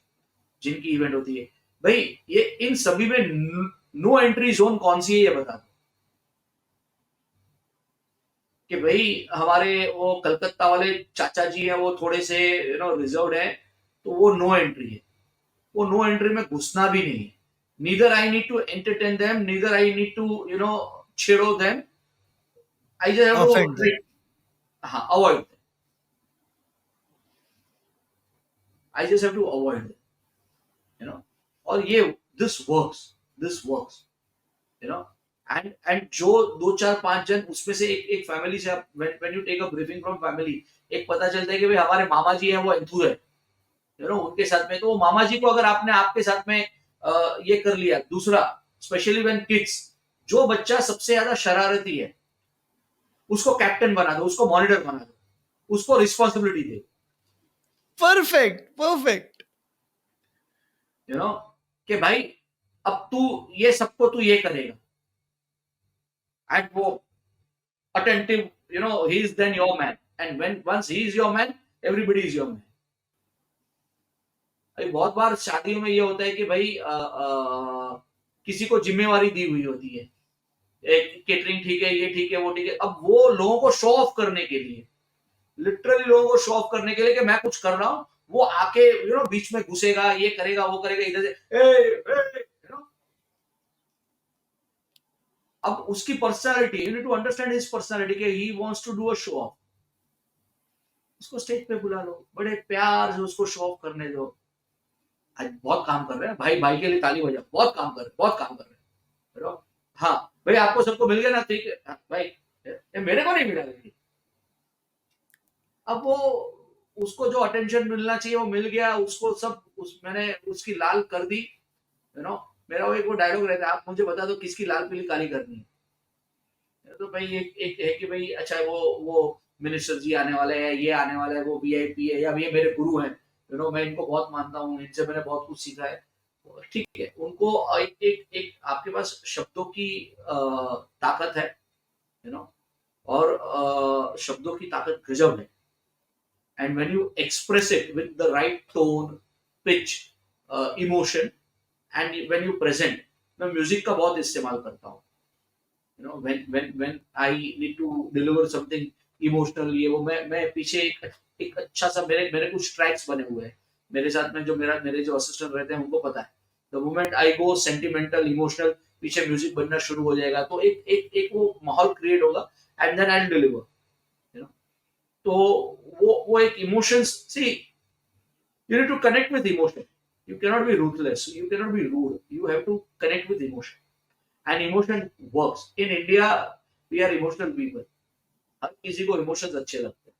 जिनकी इवेंट होती है, भाई ये इन सभी में नो एंट्री जोन कौन सी है ये बता दो. कि भाई हमारे वो कलकत्ता वाले चाचा जी हैं, वो थोड़े से रिजर्व्ड हैं, तो वो नो एंट्री है. वो नो एंट्री में घुसना भी नहीं है. Neither I need to entertain them, neither I need to छेड़ो them, I just have offend to, them. हाँ, avoid, I just have to avoid, और ये this works, you know and जो दो चार पांच जन उसमें से एक एक फैमिली से आप when you take a briefing from family, एक पता चलता है कि भाई हमारे मामा जी हैं वो एंथू है, उनके साथ में, तो वो मामा जी को अगर आपने आपके साथ में ये कर लिया. दूसरा, स्पेशली व्हेन किड्स, जो बच्चा सबसे ज्यादा शरारती है उसको कैप्टन बना दो, उसको मॉनिटर बना दो, उसको responsibility they. Perfect, perfect. You know कि भाई अब तू ये सबको तू ये करेगा, एंड वो attentive, he is then your man, and when once he is your man, everybody is your man. भाई बहुत बार शादियों में ये होता है कि भाई किसी को जिम्मेवारी दी हुई होती है, एक केटरिंग ठीक है, ये ठीक है, वो ठीक है, अब वो लोगों को शो ऑफ करने के लिए, लिटरली लोगों को शो ऑफ करने के लिए कि मैं कुछ कर रहा हूं, वो आके बीच में घुसेगा, ये करेगा, वो करेगा, इधर से अब उसकी personality, you need to understand his personality कि he wants to do a show off. उसको स्टेज पे बुला लो, बड़े प्यार से उसको शो ऑफ करने दो. आज बहुत काम कर रहे हैं भाई, भाई के लिए ताली बजाओ, बहुत काम कर रहे हैं, बहुत काम कर रहे हैं, हाँ भाई आपको सबको मिल गया ना, ठीक है, हाँ, भाई ये मेरे को नहीं मिला लेकिन. अब वो उसको जो अटेंशन मिलना चाहिए वो मिल गया उसको, सब मैंने उसकी लाल कर दी. मेरा वो एक वो डायलॉग रहता है, आप मुझे बता दो किसकी लाल पीली काली करनी है. तो भाई एक है कि भाई अच्छा वो मिनिस्टर जी आने वाले हैं, ये आने वाला है, वो वीआईपी है, या ये मेरे गुरु हैं, मैं इनको बहुत मानता हूँ, इनसे मैंने बहुत कुछ सीखा है. ठीक है, उनको एक एक एक आपके पास शब्दों की ताकत है, और शब्दों की ताकत गजब है. And when you express it with the right tone, pitch, emotion, and when you present, मैं म्यूजिक का बहुत इस्तेमाल करता हूँ. when I need to deliver something emotional, ये वो, मैं पीछे एक अच्छा सा, मेरे मेरे कुछ ट्रैक्स बने हुए हैं मेरे साथ में, जो मेरे जो असिस्टेंट रहते हैं उनको पता है, the moment I go sentimental emotional, पीछे म्यूजिक बनना शुरू हो जाएगा, तो एक वो माहौल क्रिएट होगा, and then I deliver, you know तो वो एक emotions, see you need to connect with emotion, you cannot be ruthless, you cannot be rude, you have to connect with emotion, and emotion works in India. We are emotional people. हर किसी को emotions अच्छे लगते हैं.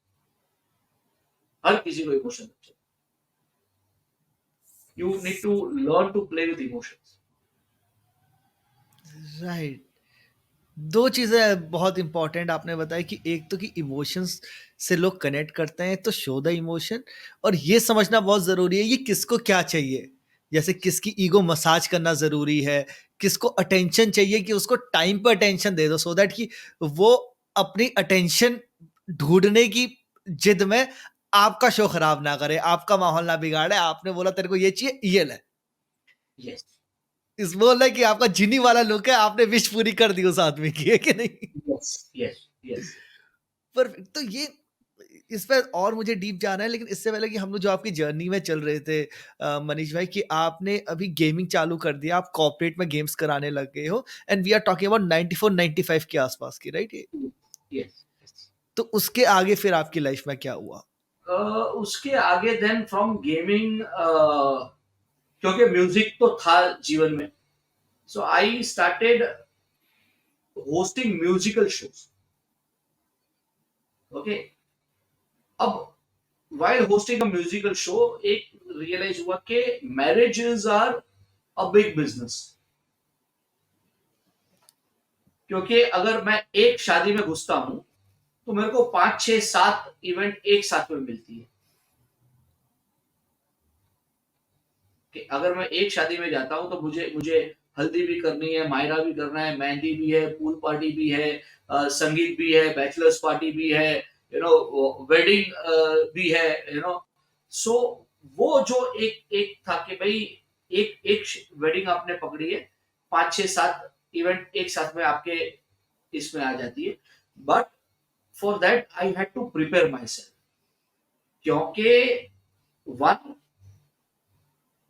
हर किसी को emotion अच्छे. You need to learn to play with emotions. Right. दो चीजें बहुत इंपॉर्टेंट आपने बताई कि एक तो कि इमोशंस से लोग कनेक्ट करते हैं तो शो द इमोशन, और ये समझना बहुत जरूरी है ये किसको क्या चाहिए। जैसे किसकी ईगो मसाज करना जरूरी है, किसको अटेंशन चाहिए कि उसको टाइम पर अटेंशन दे दो, सो दैट कि वो अपनी अटेंशन ढूंढने की जिद में आपका शो खराब ना करे, आपका माहौल ना बिगाड़े। आपने बोला तेरे को ये चाहिए, ये ले। यस. इस बोल है कि आपका जिनी वाला लुक है, आपने विश पूरी कर दी उस आदमी की, है कि नहीं? यस. यस. यस. परफेक्ट। तो ये इस पे और मुझे डीप जाना है, लेकिन इससे पहले कि हम लोग जो आपकी जर्नी में चल रहे थे मनीष भाई, कि आपने अभी गेमिंग चालू कर दिया, आप कॉर्पोरेट में गेम्स कराने लग गए हो, and we are talking about 94 95 के आसपास की, राइट? यस. तो उसके आगे फिर आपकी लाइफ में क्या हुआ? उसके आगे देन फ्रॉम गेमिंग, क्योंकि म्यूजिक तो था जीवन में, so I started hosting musical shows. Okay. अब while hosting a musical show, एक रियलाइज हुआ कि marriages are a big business. क्योंकि अगर मैं एक शादी में घुसता हूं तो मेरे को 5 6 7 इवेंट एक साथ में मिलती है. कि अगर मैं एक शादी में जाता हूँ तो मुझे मुझे हल्दी भी करनी है, मायरा भी करना है, मेहंदी भी है, पूल पार्टी भी है, संगीत भी है, बैचलर्स पार्टी भी है, वेडिंग भी है, सो वो जो एक एक था कि भाई एक एक वेडिंग आपने पकड़ी है, 5 6 7 इवेंट एक साथ में आपके इसमें आ जाती है. But for that I had to prepare myself. क्योंकि one,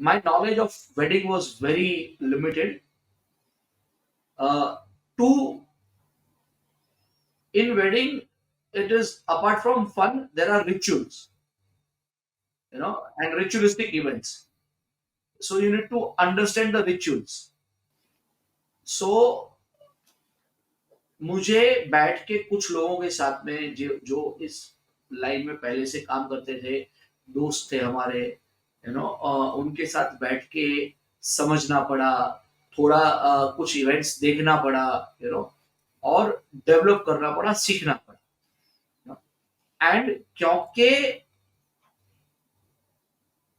my knowledge of wedding was very limited. Two, in wedding, it is apart from fun, there are rituals, and ritualistic events. So you need to understand the rituals. So मुझे बैठ के कुछ लोगों के साथ में जो जो इस लाइन में पहले से काम करते थे, दोस्त थे हमारे, उनके साथ बैठ के समझना पड़ा. थोड़ा कुछ इवेंट्स देखना पड़ा, और डेवलप करना पड़ा, सीखना पड़ा. एंड क्योंकि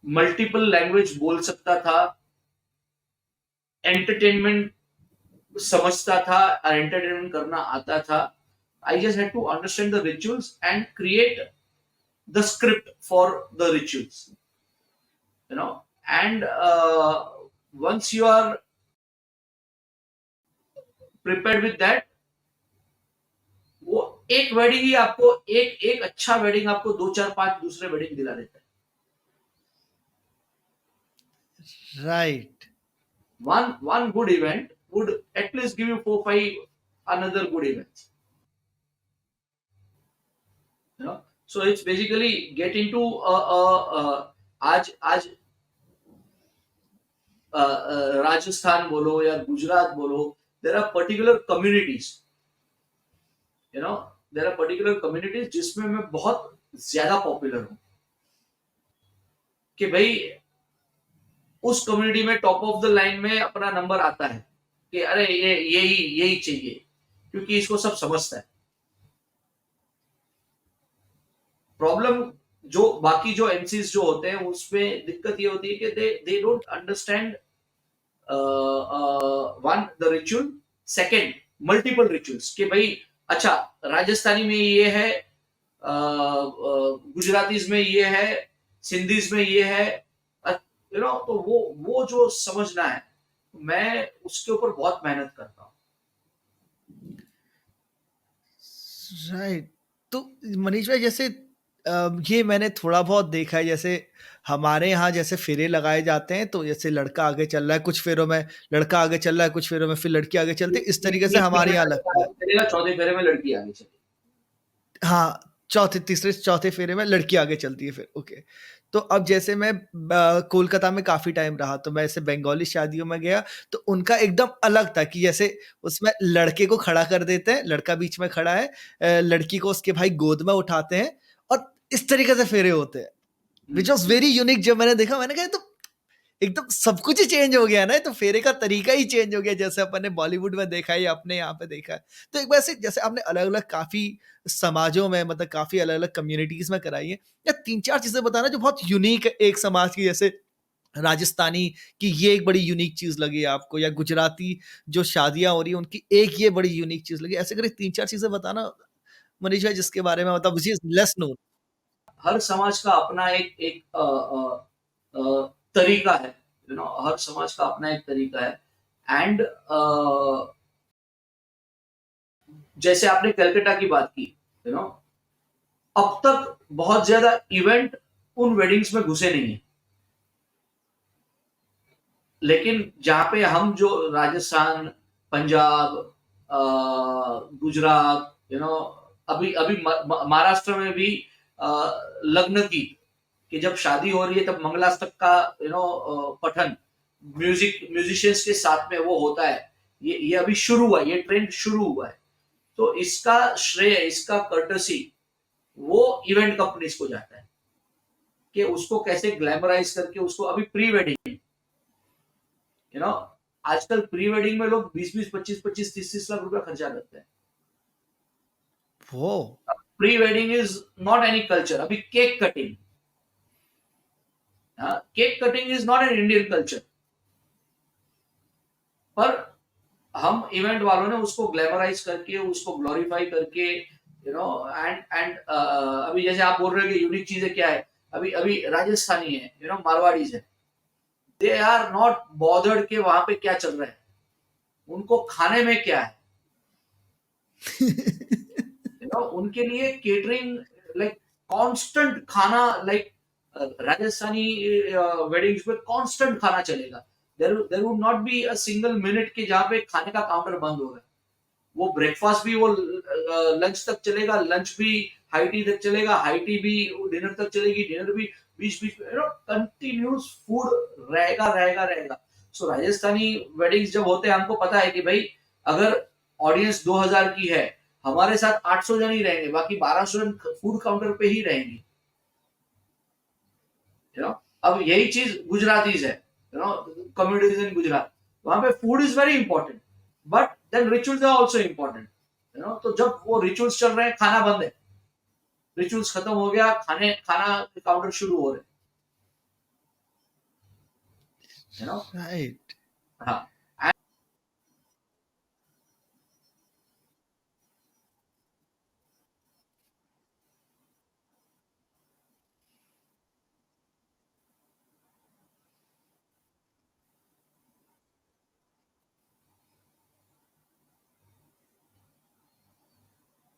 मल्टीपल लैंग्वेज बोल सकता था, एंटरटेनमेंट समझता था और एंटरटेनमेंट करना आता था, I just had to understand the rituals and create the script for the rituals, and once you are prepared with that, वो एक वेडिंग ही आपको एक एक अच्छा वेडिंग आपको 2 4 5 दूसरे वेडिंग दिला देता है. Right. One good event would at least give you 4 5 another good events, so it's basically get into आज आज राजस्थान बोलो या गुजरात बोलो, there are particular communities, there are particular communities जिसमें मैं बहुत ज्यादा पॉपुलर हूं. कि भाई उस कम्युनिटी में टॉप ऑफ द लाइन में अपना नंबर आता है कि अरे ये यही यही चाहिए, क्योंकि इसको सब समझता है. प्रॉब्लम जो बाकी जो एमसीज जो होते हैं उसमें दिक्कत ये होती है कि they don't understand one the ritual, second multiple rituals. कि भाई अच्छा राजस्थानी में ये है, गुजरातीज में ये है, सिंधीज में ये है, तो वो जो समझना है, मैं उसके ऊपर बहुत मेहनत करता हूँ. राइट। तो मनीष भाई, जैसे ये मैंने थोड़ा बहुत देखा है, जैसे हमारे यहाँ जैसे फेरे लगाए जाते हैं, तो जैसे लड़का आगे चल रहा है कुछ फेरों में, लड़का आगे चल रहा है कुछ फेरों में, फिर लड़की आगे चलती है, इस तरीके से हमारे यहाँ लगता है। चलेगा, चौथे फेरे में लड़की आगे चलेगी. हाँ, चौथे तीसरे चौथे फेरे में लड़की आगे चलती है फिर, ओके। तो अब जैसे मैं कोलकाता में काफ़ी टाइम रहा, तो मैं ऐसे बंगाली शादियों में गया, तो उनका एकदम अलग था कि जैसे उसमें लड़के को खड़ा कर देते हैं, लड़का बीच में खड़ा है, लड़की को उसके भाई गोद में उठाते हैं और इस तरीके से फेरे होते हैं, व्हिच वाज़ वेरी यूनिक। जब मैंने देखा, मैंने कहा ये तो एकदम सब कुछ ही चेंज हो गया ना, ये तो फेरे का तरीका ही चेंज हो गया, जैसे अपन ने बॉलीवुड में देखा है या अपने यहाँ पे देखा है। तो एक बार से जैसे आपने अलग-अलग काफ़ी समाजों में, मतलब काफ़ी अलग-अलग कम्युनिटीज़ में कराई है, या 3-4 चीज़ें बताना जो बहुत यूनिक है एक समाज की, जैसे राजस्थानी की ये एक बड़ी यूनिक चीज़ लगी आपको, या गुजराती जो शादियाँ हो रही हैं उनकी एक ये बड़ी यूनिक चीज़ लगी। ऐसे करके 3-4 चीज़ें बताना मनीष भाई, जिसके बारे में मतलब व्हिच इज़ लेस नोन। हर समाज का अपना एक एक तरीका है, हर समाज का अपना एक तरीका है। एंड जैसे आपने कलकत्ता की बात की, यू नो अब तक बहुत ज्यादा इवेंट उन वेडिंग्स में घुसे नहीं है, लेकिन जहां पे हम जो राजस्थान, पंजाब, गुजरात, अभी अभी महाराष्ट्र में भी अ, लग्न की कि जब शादी हो रही है तब मंगलाष्टक का पठन म्यूजिशियंस के साथ में वो होता है। ये अभी शुरू हुआ है, ये ट्रेंड शुरू हुआ है। तो इसका श्रेय, इसका कर्टसी वो इवेंट कंपनीज को जाता है कि उसको कैसे ग्लैमराइज करके उसको अभी प्री वेडिंग, यू नो आजकल प्री वेडिंग में लोग 20-20, 25-25, 30-30 लाख रुपया खर्चा करते हैं। वो pre wedding is not any culture. अभी cake cutting, cake cutting is not an Indian culture, पर हम इवेंट वालों ने उसको ग्लैमराइज करके, उसको ग्लोरीफाई करके, एंड अभी जैसे आप बोल रहे हो कि यूनिक चीजें क्या है, अभी अभी राजस्थानी है, मारवाड़ीज है, दे आर नॉट बॉदर्ड के वहां पे क्या चल रहा है, उनको खाने में क्या है, उनके लिए केटरिंग, लाइक कांस्टेंट खाना, लाइक राजस्थानी वेडिंग्स में कांस्टेंट खाना चलेगा। There would not be a single minute के जहां पे खाने का काउंटर बंद होगा। वो ब्रेकफास्ट भी वो लंच तक चलेगा, लंच भी हाई टी तक चलेगा, हाई टी भी डिनर तक चलेगी, डिनर भी बीच बीच में, कंटिन्यूस फूड रहेगा रहेगा रहेगा। सो राजस्थानी वेडिंग्स जब होते हैं, हमको पता है कि भाई अगर ऑडियंस 2000 की है, हमारे साथ 800 जन ही रहेंगे, बाकी 1200 जन फूड काउंटर पे ही रहेंगे। अब यही चीज गुजरातीज है, कम्युनिटीज इन गुजरात, वहां पे food is very important, but then rituals are also important. तो जब वो रिचुअल्स चल रहे हैं, खाना बंद है, रिचुअल्स खत्म हो गया, खाना काउंटर शुरू हो रहे हैं। राइट। हाँ।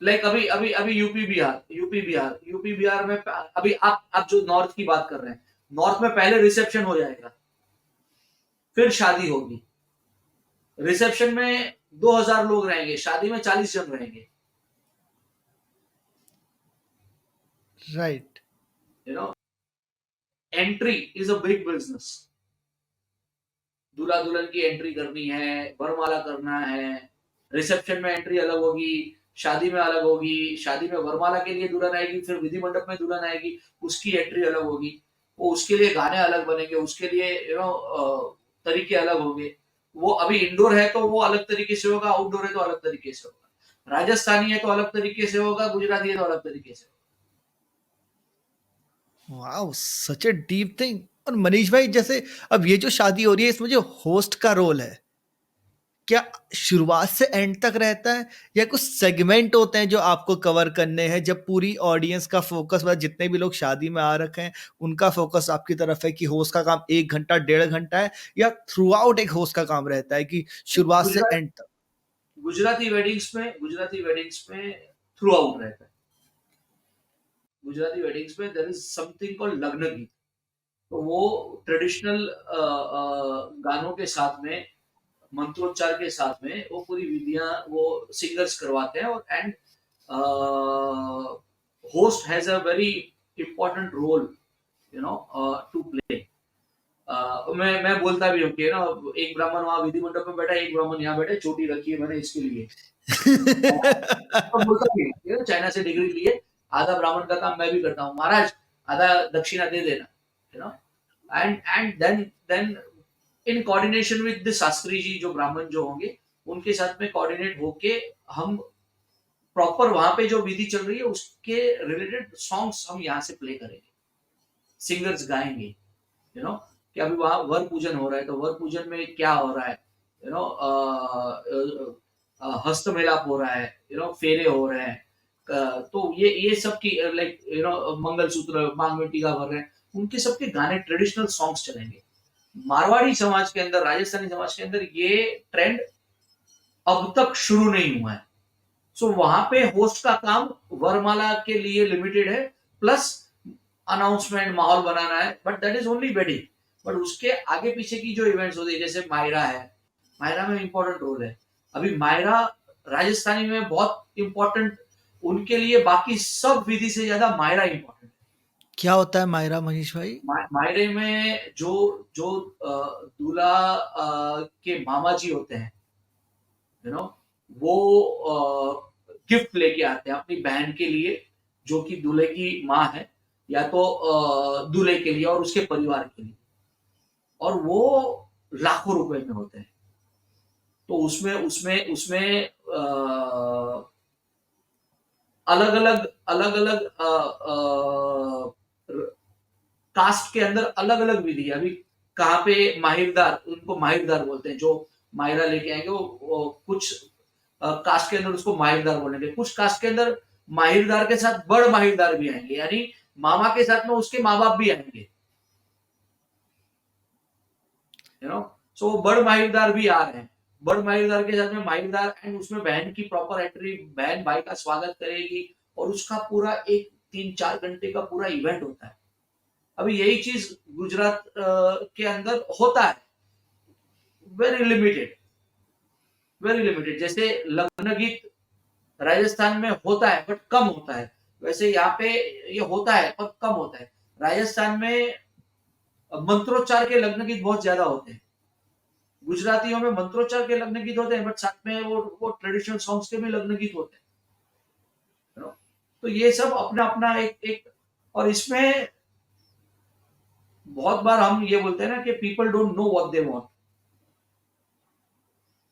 लाइक अभी अभी अभी यूपी बिहार में अभी आप जो नॉर्थ की बात कर रहे हैं, नॉर्थ में पहले रिसेप्शन हो जाएगा, फिर शादी होगी। रिसेप्शन में 2000 लोग रहेंगे, शादी में 40 जन रहेंगे। Right. You know entry is a big business. दूल्हा दुल्हन की एंट्री करनी है, वरमाला करना है, रिसेप्शन में एंट्री अलग होगी, शादी में अलग होगी, शादी में वरमाला के लिए दुल्हन आएगी, फिर विधि मंडप में दुल्हन आएगी, उसकी एंट्री अलग होगी, वो उसके लिए गाने अलग बनेंगे, उसके लिए तरीके अलग होंगे। वो अभी इंडोर है तो वो अलग तरीके से होगा, आउटडोर है तो अलग तरीके से होगा, राजस्थानी है तो अलग तरीके से होगा, गुजराती है तो अलग तरीके से wow, such a deep thing. और मनीष भाई, जैसे अब ये जो शादी हो रही है, इसमें जो होस्ट का रोल है, क्या शुरुआत से एंड तक रहता है, या कुछ सेगमेंट होते हैं जो आपको कवर करने हैं, जब पूरी ऑडियंस का फोकस, मतलब जितने भी लोग शादी में आ रखे हैं उनका फोकस आपकी तरफ है कि होस्ट का काम 1 घंटा 1.5 घंटा है, या थ्रू आउट एक होस्ट का काम रहता है कि शुरुआत से गुजरात एंड तक? गुजराती वेडिंग्स में थ्रू आउट रहता है। गुजराती वेडिंग्स में देयर इज समथिंग कॉल्ड लग्न गीत। तो वो ट्रेडिशनल गानों के साथ में, मंत्रोच्चार के साथ में वो पूरी विधियां वो सिंगर्स करवाते हैं, और and host has a very important role you know, to play. मैं बोलता भी हूँ कि ना एक ब्राह्मण वहाँ विधि मंडप में बैठा है, एक ब्राह्मण यहाँ बैठा है, चोटी रखी है मैंने इसके लिए। तो बोलता भी हूँ, ये चाइना से डिग्री ली है, आधा ब्राह्मण का काम मैं भी करता हूँ। महाराज आधा दक्षिणा दे देना, you know. And then in coordination with the Shastri ji, जो ब्राह्मण जो होंगे, उनके साथ में कोऑर्डिनेट होके हम प्रॉपर वहां पे जो विधि चल रही है उसके रिलेटेड सॉन्ग्स हम यहाँ से प्ले करेंगे, सिंगर्स गाएंगे, यू नो, कि अभी वहां वर पूजन हो रहा है तो वर पूजन में क्या हो रहा है, यू नो, हस्त मिलाप हो रहा है, यू नो, फेरे हो रहे हैं, तो ये सब की लाइक यू नो मंगलसूत्र मांग में टीका भर रहे हैं, उनके सबके गाने ट्रेडिशनल सॉन्ग्स चलेंगे। मारवाड़ी समाज के अंदर, राजस्थानी समाज के अंदर ये ट्रेंड अब तक शुरू नहीं हुआ है। सो वहां पे होस्ट का काम वरमाला के लिए लिमिटेड है, प्लस अनाउंसमेंट माहौल बनाना है, but that is only wedding. But उसके आगे पीछे की जो इवेंट्स होती है, जैसे मायरा है, मायरा में इंपॉर्टेंट रोल है। अभी मायरा राजस्थानी में बहुत इंपॉर्टेंट, उनके लिए बाकी सब विधि से ज्यादा मायरा इंपॉर्टेंट है। क्या होता है मायरा, मनीष भाई? मायरे में जो जो दूल्हा के मामा जी होते हैं, यू नो, वो गिफ्ट लेके आते हैं अपनी बहन के लिए, जो कि दूल्हे की माँ है, या तो दूल्हे के लिए और उसके परिवार के लिए, और वो लाखों रुपए में होते हैं। तो उसमें उसमें उसमें अलग अलग अलग अलग कास्ट के अंदर अलग अलग विधि है। अभी कहाँ पे माहिरदार, उनको माहिरदार बोलते हैं, जो माहिरा लेके आएंगे, वो कुछ कास्ट के अंदर उसको माहिरदार बोलेंगे, कुछ कास्ट के अंदर माहिरदार के साथ बड़ माहिरदार भी आएंगे, यानी मामा के साथ में उसके माँ बाप भी आएंगे, यू नो। सो बड़ माहिरदार भी आ रहे हैं, बड़ माहिरदार के साथ में माहिरदार, एंड उसमें बहन की प्रॉपर एंट्री, बहन भाई का स्वागत करेगी, और उसका पूरा एक 3-4 घंटे का पूरा इवेंट होता है। अभी यही चीज गुजरात के अंदर होता है, वेरी लिमिटेड, वेरी लिमिटेड। जैसे लग्न गीत राजस्थान में होता है बट कम होता है, वैसे यहाँ पे ये होता है पर कम होता है। राजस्थान में मंत्रोच्चार के लग्न गीत बहुत ज्यादा होते हैं, गुजरातियों में मंत्रोच्चार के लग्न गीत होते हैं, बट साथ में वो ट्रेडिशनल सॉन्ग्स के भी लग्न गीत होते हैं, you know? तो ये सब अपना अपना एक एक, और इसमें बहुत बार हम ये बोलते हैं ना कि people don't know what they want.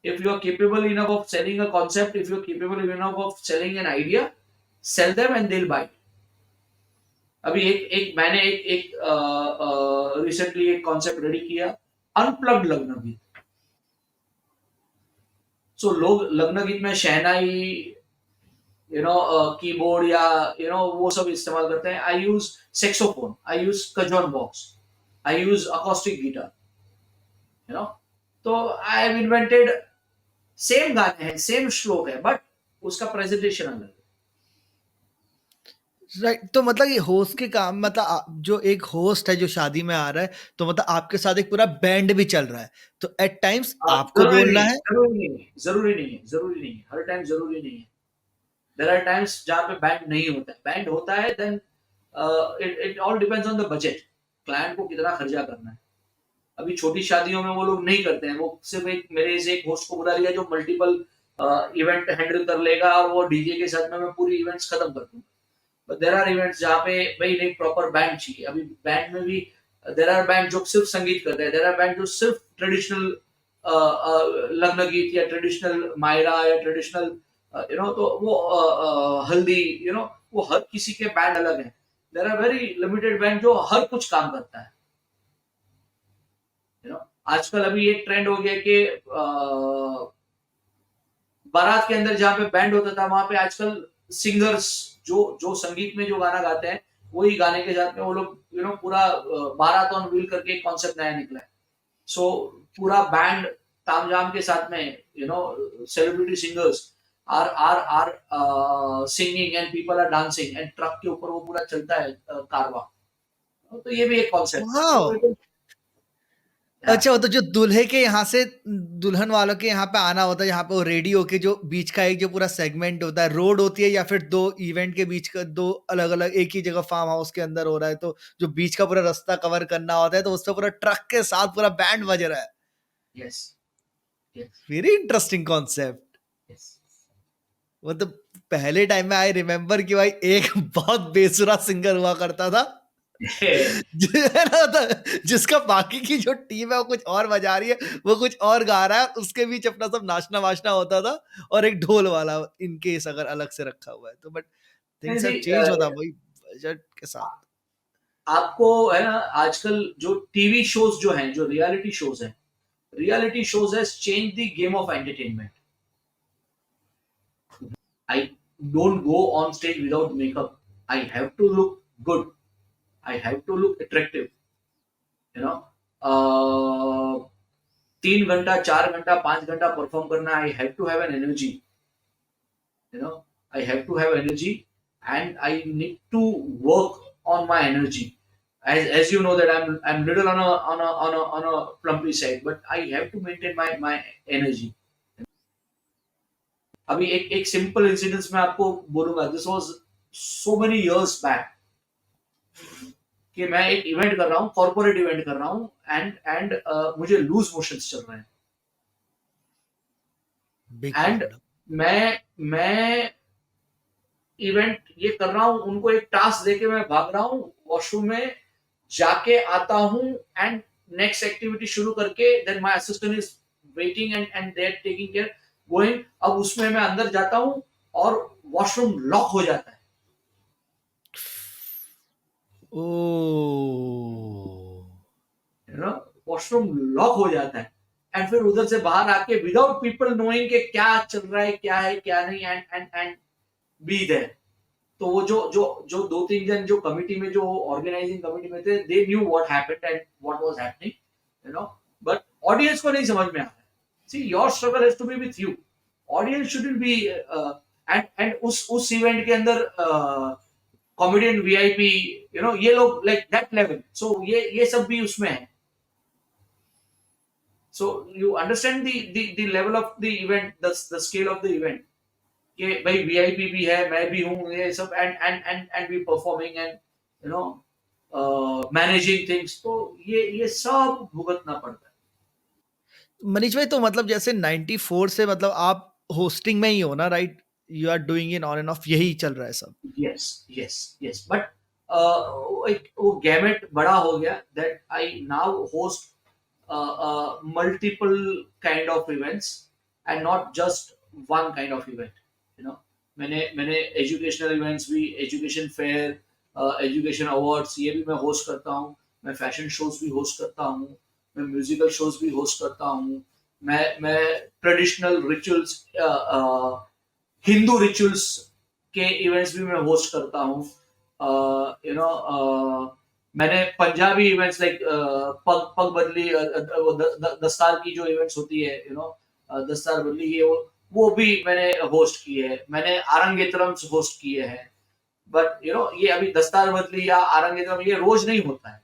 If you are capable enough of selling a concept, if you are capable enough of selling an idea, sell them and they'll buy it. अभी एक एक मैंने एक एक रिसेंटली एक concept ready किया, unplugged लग्न गीत। सो लोग लग्न गीत में शहनाई, यू नो, कीबोर्ड या यू नो वो सब इस्तेमाल करते हैं। I use saxophone, I use cajon box, I use acoustic guitar, you know. तो आई हैव इन्वेंटेड, सेम गाने हैं, सेम श्लोक है, बट उसका प्रेजेंटेशन अलग है। राइट, तो मतलब ये होस्ट के काम, मतलब जो एक होस्ट है जो शादी में आ रहा है, तो मतलब आपके साथ एक पूरा बैंड भी चल रहा है, तो एट टाइम्स आपको जरूरी बोलना नहीं, है। जरूरी नहीं है, जरूरी नहीं है, जरूरी नहीं है, हर टाइम जरूरी नहीं है। देयर आर टाइम्स जहाँ पे बैंड नहीं होता है, बैंड होता है, then it it all depends on the budget, client को कितना खर्चा करना है। अभी छोटी शादियों में वो लोग नहीं करते हैं, वो सिर्फ एक मेरे से एक होस्ट को बुला लिया जो मल्टीपल इवेंट हैंडल कर लेगा, और वो डीजे के साथ में मैं पूरी इवेंट्स खत्म कर दूंगा। बट देयर आर इवेंट्स जहाँ पे भाई नहीं, प्रॉपर बैंड चाहिए। अभी बैंड में भी देयर आर बैंड जो सिर्फ संगीत करते हैं, देयर आर बैंड जो सिर्फ ट्रेडिशनल लग्न गीत या ट्रेडिशनल मायरा या ट्रेडिशनल, यू नो, तो वो हल्दी, यू नो, वो हर किसी के बैंड अलग है। There are very limited band जो हर कुछ काम करता है, यू नो। आजकल अभी एक ट्रेंड हो गया कि बारात के अंदर जहाँ पे बैंड होता था, वहां पे आजकल सिंगर्स जो जो संगीत में जो गाना गाते हैं, वही गाने के साथ में वो लोग, यू नो, पूरा बारात ऑन व्हील करके एक कॉन्सेप्ट नया निकला है। सो पूरा बैंड तामझाम के साथ में, you know, celebrity singers are singing and people are dancing, and truck के ऊपर वो पूरा चलता है कारवा। तो ये भी एक कॉन्सेप्ट है। वाह, तो Yeah. अच्छा, वो तो जो दूल्हे के यहाँ से दुल्हन वालों के यहाँ पे आना होता है, यहाँ पे वो रेडी होके जो बीच का एक जो पूरा सेगमेंट होता है, रोड होती है या फिर 2 इवेंट के बीच का 2 अलग-अलग एक ही जगह फार्म हाउस के अंदर हो रहा है, तो जो बीच का पूरा रास्ता कवर करना होता है, तो उसपे पूरा ट्रक के साथ पूरा बैंड बज रहा है। Yes. Yes. Very interesting concept. Yes. मतलब पहले टाइम में आई रिमेंबर कि भाई एक बहुत बेसुरा सिंगर हुआ करता था। है ना, जिसका बाकी की जो टीम है वो कुछ और बजा रही है, वो कुछ और गा रहा है, उसके बीच अपना सब नाचना वाचना होता था, और एक ढोल वाला इन केस अगर अलग से रखा हुआ है तो। बट नहीं थिंग्स हैव जी, चेंज होता भाई बजट के साथ। आपको है ना, आजकल जो टीवी शोज जो हैं, जो रियलिटी शोज हैं, reality shows has change the game of entertainment. I don't go on stage without makeup. I have to look good. I have to look attractive. You know, 3 घंटा, 4 घंटा, 5 घंटा perform करना. I have to have an energy. You know, I have to have energy, and I need to work on my energy. As you know that I'm little on a plumpy side, but I have to maintain my energy. अभी एक एक simple incidence मैं आपको बोलूंगा. This was so many years back कि मैं एक event कर रहा हूँ, कॉर्पोरेट इवेंट कर रहा हूँ, एंड मुझे लूज मोशंस चल रहे हैं. Big and problem. मैं इवेंट ये कर रहा हूँ, उनको एक टास्क देके मैं भाग रहा हूँ, वॉशरूम में जाके आता हूँ, एंड नेक्स्ट एक्टिविटी शुरू करके then my assistant is waiting and they are taking care going. अब उसमें मैं अंदर जाता हूँ और वॉशरूम लॉक हो जाता है. ओ, यू नो, वॉशरूम लॉक हो जाता है. एंड फिर उधर से बाहर आके विदाउट पीपल नोइंग कि क्या चल रहा है, क्या है, क्या नहीं, एंड बी देयर. तो वो जो दो तीन जन जो कमिटी में, जो ऑर्गेनाइजिंग कमिटी में थे, they knew what happened and what was happening. You know, but audience को नहीं समझ में आ रहा है. See, your struggle has to be with you. Audience shouldn't be. And उस इवेंट के अंदर कॉमेडियन, वीआईपी, यू नो, ये लोग लाइक दैट लेवल. सो ये सब भी उसमें है. So you understand the level of the event, the scale of the event. कि भाई वीआईपी भी है, मैं भी हूँ, ये सब, and we performing and you know managing things. तो ये सब भुगतना पड़ता मनीष भाई, तो मतलब जैसे 94 से मतलब आप होस्टिंग में ही हो ना, right? You are doing in on and off, यही चल रहा है सब। है. Yes, yes, yes. बट एक वो गैमेट बड़ा हो गया that I now host multiple kind of events and not just one kind of event. You know, मैंने एजुकेशनल इवेंट्स भी, एजुकेशन फेयर, एजुकेशन अवार्ड्स, ये भी मैं होस्ट करता हूँ. मैं फैशन शोज भी होस्ट करता हूँ. मैं म्यूजिकल शोज भी होस्ट करता हूँ. मैं ट्रेडिशनल रिचुअल्स, हिंदू रिचुअल्स के इवेंट्स भी मैं होस्ट करता हूँ. यू नो, मैंने पंजाबी इवेंट्स लाइक पग पग बदली, दस्तार की जो इवेंट्स होती है, यू नो, दस्तार बदली, ये वो भी मैंने होस्ट किए है. मैंने आरंगेतरम होस्ट किए हैं. बट यू नो, ये अभी दस्तार बदली या आरंगेतरम ये रोज नहीं होता है.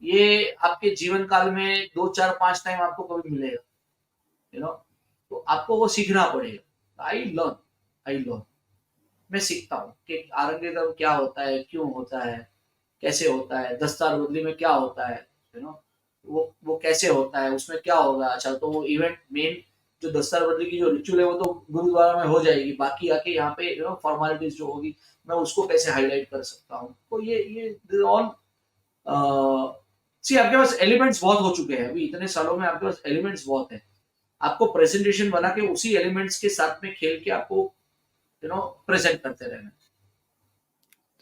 ये आपके जीवन काल में 2 4 5 टाइम आपको कभी मिलेगा. यू नो, तो आपको वो सीखना पड़ेगा. आई लर्न मैं सीखता हूँ कि आरंगेतरम क्या होता है, क्यों होता है, कैसे होता है, दस्तार बदली में क्या होता है, यू नो, वो कैसे होता है, उसमें क्या होगा. अच्छा, तो वो इवेंट मेन जो दस्तार बदली की जो रिचुअल है वो तो गुरुद्वारा में हो जाएगी. बाकी आके यहाँ पे यू नो फॉर्मेलिटीज जो होगी, मैं उसको कैसे हाईलाइट कर सकता हूँ. तो ये ऑल सी, आपके पास एलिमेंट्स बहुत हो चुके हैं. अभी इतने सालों में आपके पास एलिमेंट्स बहुत है. आपको प्रेजेंटेशन बना के उसी एलिमेंट्स के साथ में खेल के आपको यू नो प्रेजेंट करते रहना.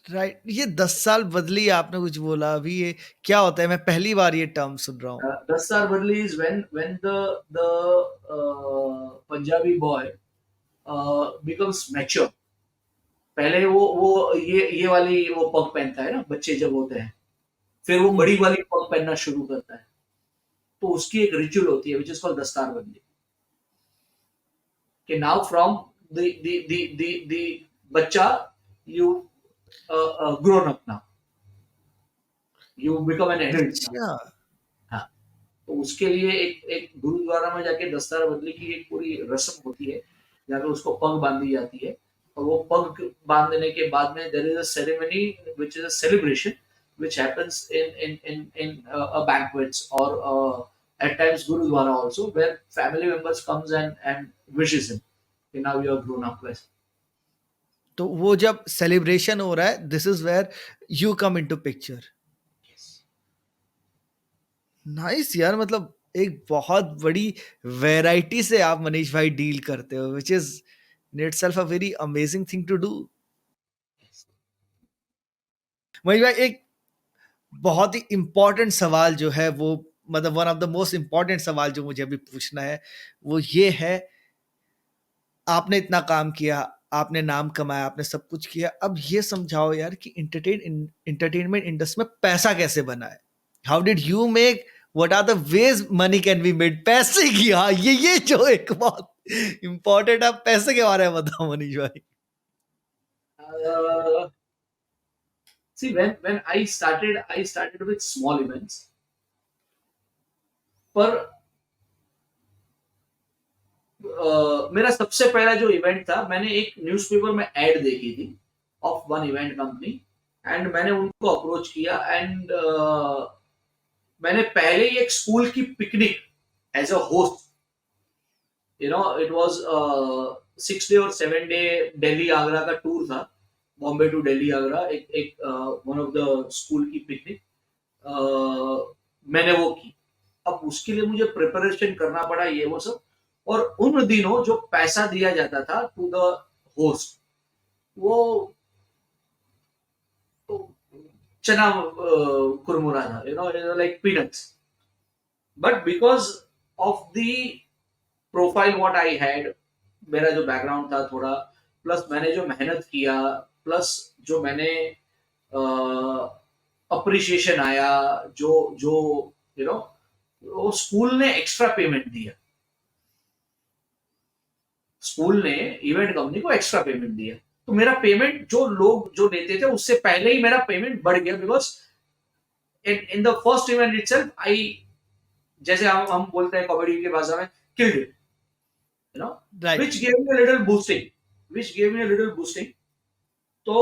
राइट, ये 10 साल बदली आपने कुछ बोला अभी, ये क्या होता है? मैं पहली बार ये टर्म सुन रहा हूँ। Dastar Badli is when the Punjabi boy becomes mature. पहले वो ये वाली वो पग पहनता है ना, बच्चे जब होते हैं. फिर वो बड़ी वाली पग पहनना शुरू करता है. तो उसकी एक रिचुअल होती है विच इज कॉल्ड दस्तार बंदी. कि नाउ फ्रॉम द बच्चा, you grown up now, you become an adult now. अच्छा। हाँ. तो उसके लिए एक एक गुरुद्वारा में जाके दस्तार बदली की एक पूरी रस्म होती है, जाकर उसको पग बांधी जाती है, और वो पग बांधने के बाद में there is a ceremony which is a celebration which happens in a banquets or at times gurudwara also, where family members comes and wishes him कि now you are grown up guys. तो वो जब celebration हो रहा है, this is where you come into picture. Yes. Nice यार, मतलब एक बहुत बड़ी वैरायटी से आप मनीष भाई डील करते हो, which is in itself a very amazing thing to do. Yes. Manish भाई, एक बहुत ही इंपॉर्टेंट सवाल जो है वो, मतलब one of the most important सवाल जो मुझे अभी पूछना है, वो ये है, आपने इतना काम किया, आपने नाम कमाया, आपने सब कुछ किया, अब ये समझाओ यार कि एंटरटेनमेंट इंडस्ट्री में पैसा कैसे बना है? How did you make, what are the ways money can be made, पैसे की, हाँ ये जो एक बहुत इंपॉर्टेंट, आप पैसे के बारे में बताओ मनीष भाई। Uh, See, when I started with small events, पर मेरा सबसे पहला जो इवेंट था, मैंने एक न्यूज़पेपर में एड देखी थी of one event company, and मैंने उनको अप्रोच किया, एंड मैंने पहले ही एक स्कूल की picnic as a host, it was 6 day और 7 डे दिल्ली आगरा का टूर था, बॉम्बे टू दिल्ली आगरा, एक एक वन ऑफ द स्कूल की पिकनिक मैंने वो की। अब उसके लिए मुझे प्रिपरेशन करना पड़ा, ये वो सब, और उन दिनों जो पैसा दिया जाता था टू द होस्ट, वो तो चना कुरमुरा था, like peanuts, but because of the profile what I had, मेरा जो बैकग्राउंड था थोड़ा, प्लस मैंने जो मेहनत किया, प्लस जो मैंने अप्रिशिएशन आया, जो जो यू नो वो स्कूल ने एक्स्ट्रा पेमेंट दिया, स्कूल ने इवेंट कंपनी को एक्स्ट्रा पेमेंट दिया, तो मेरा पेमेंट जो लोग जो देते थे उससे पहले ही मेरा पेमेंट बढ़ गया, because in the first event itself I, जैसे हम बोलते हैं कॉमेडी की भाषा में, killed it, you know right. Which gave me a little boosting, which gave me a little boosting. तो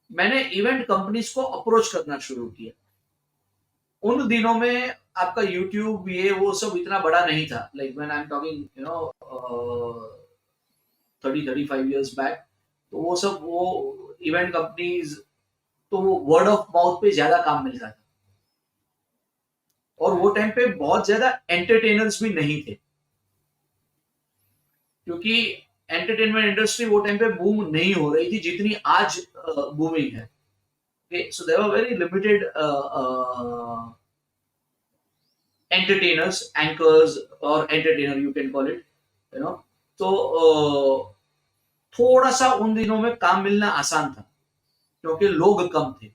मैंने इवेंट कंपनीज को अप्रोच करना शुरू किया। उन दिनों में आपका यूट्यूब ये वो सब इतना बड़ा नहीं था, like when I am talking 30-35 years back, तो वो सब वो इवेंट कंपनीज, तो वो वर्ड ऑफ माउथ पे ज्यादा काम मिलता था, और वो टाइम पे बहुत ज्यादा एंटरटेनर्स भी नहीं थे, क्योंकि एंटरटेनमेंट इंडस्ट्री वो टाइम पे बूम नहीं हो रही थी जितनी आज बूमिंग है। So there were very limited entertainers, anchors, or entertainer you can call it, you know। तो थोड़ा सा उन दिनों में काम मिलना आसान था, क्योंकि लोग कम थे,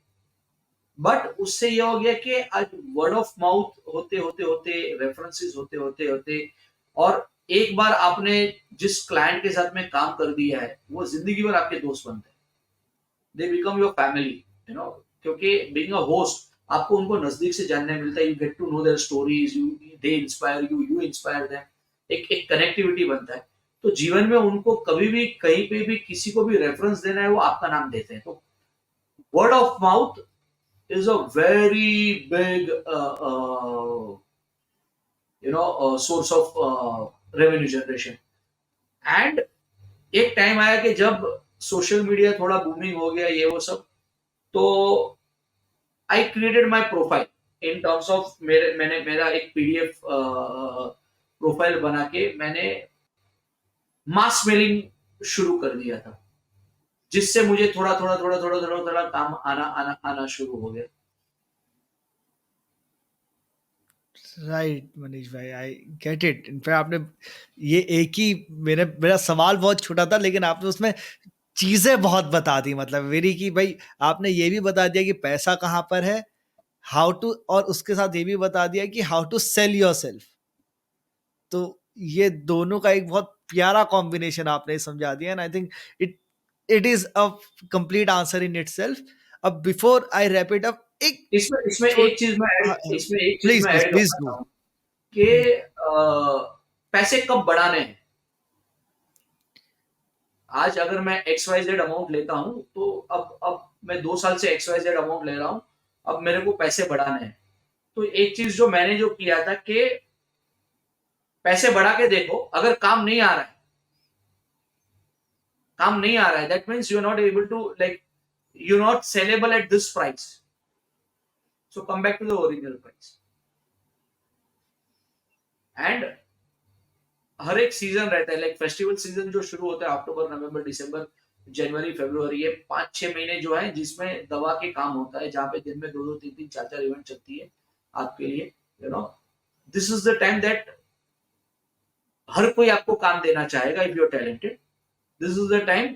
बट उससे ये हो गया कि आज वर्ड ऑफ माउथ होते होते होते, रेफरेंसेस होते होते होते, और एक बार आपने जिस क्लाइंट के साथ में काम कर दिया है, वो जिंदगी भर आपके दोस्त बनते हैं, दे बिकम योर फैमिली, क्योंकि बीइंग अ होस्ट आपको उनको नजदीक से जानने मिलता है, you get to know their stories, you they inspire you, you inspire them, एक एक कनेक्टिविटी बनता है। तो जीवन में उनको कभी भी कहीं पे भी किसी को भी रेफरेंस देना है, वो आपका नाम देते हैं, तो word of mouth is a very big source of revenue generation. And एक टाइम आया कि जब सोशल मीडिया थोड़ा बूमिंग हो गया, ये वो सब, तो I created my profile in terms of, मैंने मेरा एक पीडीएफ प्रोफाइल बना के मैंने मास मेलिंग शुरू कर दिया था, जिससे मुझे थोड़ा काम आना आना आना शुरू हो गया। राइट मनीष भाई, आई गेट इट। इनफैक्ट आपने ये एक ही, मेरा सवाल बहुत छोटा था, लेकिन आपने उसमें चीजें बहुत बता दी, मतलब मेरी कि भाई आपने ये भी बता दिया कि पैसा कहाँ पर है, हाउ टू, और उसके साथ ये भी बता दिया कि how to sell yourself. तो ये दोनों का एक बहुत प्यारा कॉम्बिनेशन आपने समझा दिया, and I think it it is a complete answer in itself. अब before I wrap it up, एक इसमें इसमें छोट एक चीज मैं हाँ, ऐड इसमें एक चीज प्लीज मैं प्लीज ऐड प्लीज करना डू। चाहूँ कि पैसे कब बढ़ाने हैं। आज अगर मैं एक्स वाई जेड अमाउंट लेता हूँ तो अब मैं 2 साल से एक्स वाई जेड अमाउंट ले रहा हूँ, अब मेरे को पैसे बढ़ाने हैं। तो एक चीज जो मैंने जो किया था कि पैसे बढ़ा के देखो, अगर काम नहीं आ रहा है, काम नहीं आ रहा है, that means you are not able to like, you not saleable at this price, so come back to the original price. And हर एक सीजन रहता है, लाइक फेस्टिवल सीजन जो शुरू होता है अक्टूबर नवंबर दिसंबर जनवरी फरवरी, ये 5-6 महीने जो है जिसमें दवा के काम होता है, जहाँ पे दिन में 2-2 3-3 4-4 इवेंट चलती है आपके लिए, you know, this is the time that हर कोई आपको काम देना चाहेगा if you are talented. This is the time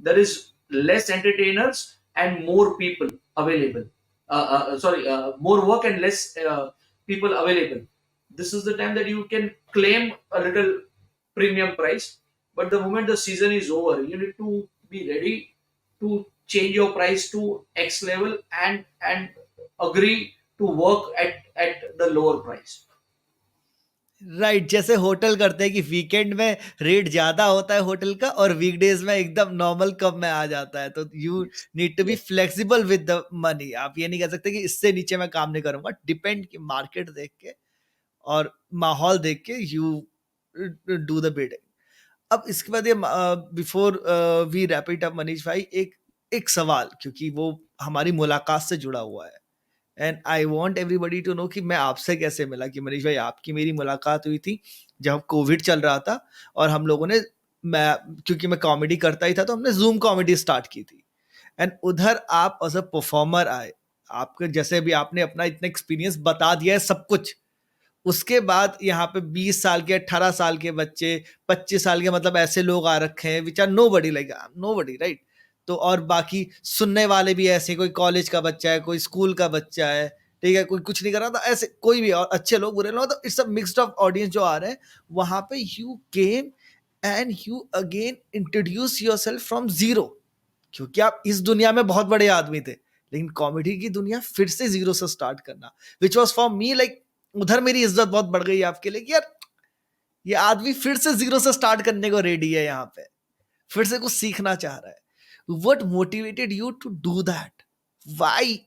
there is less entertainers and more people available, sorry, more work and less people available. This is the time that you can claim a little premium price, but the moment the season is over, you need to be ready to change your price to x level and agree to work at the lower price. Right, जैसे hotel करते हैं कि weekend में rate ज्यादा होता है hotel का और वीकडेज में एकदम नॉर्मल कम में आ जाता है, तो you Yes. Need to be Yes. Flexible with the money. आप ये नहीं कह सकते कि इससे नीचे मैं काम नहीं करूंगा, डिपेंड कि मार्केट देख के और माहौल देख के यू डू द बिडिंग। अब इसके बाद ये before we wrap it up Manish भाई, एक एक सवाल, क्योंकि वो हमारी मुलाकात से जुड़ा हुआ है and I want everybody to know कि मैं आपसे कैसे मिला। कि मनीष भाई, आपकी मेरी मुलाकात हुई थी जब कोविड चल रहा था और हम लोगों ने, मैं क्योंकि मैं कॉमेडी करता ही था तो हमने जूम कॉमेडी स्टार्ट की थी एंड उधर आप एज अ परफॉर्मर आए। आपके जैसे भी आपने अपना इतना एक्सपीरियंस बता दिया है सब कुछ, उसके बाद यहाँ पे 20 साल के 18 साल के बच्चे, 25 साल के, मतलब ऐसे लोग आ रखे हैं which are nobody, like nobody, right. तो और बाकी सुनने वाले भी ऐसे, कोई कॉलेज का बच्चा है, कोई स्कूल का बच्चा है, ठीक है, कोई कुछ नहीं कर रहा था, ऐसे कोई भी, और अच्छे लोग बुरे लोग, तो it's a mixed of audience जो आ रहे हैं। वहां पे you came and you again introduce your self from zero, क्योंकि आप इस दुनिया में बहुत बड़े आदमी थे, लेकिन कॉमेडी की दुनिया फिर से जीरो से स्टार्ट करना, which was for me like, उधर मेरी इज्जत बहुत बढ़ गई आपके लिए कि यार ये आदमी फिर से जीरो से स्टार्ट करने को रेडी है, यहाँ पे फिर से कुछ सीखना चाह रहा है। What motivated you to do that, why?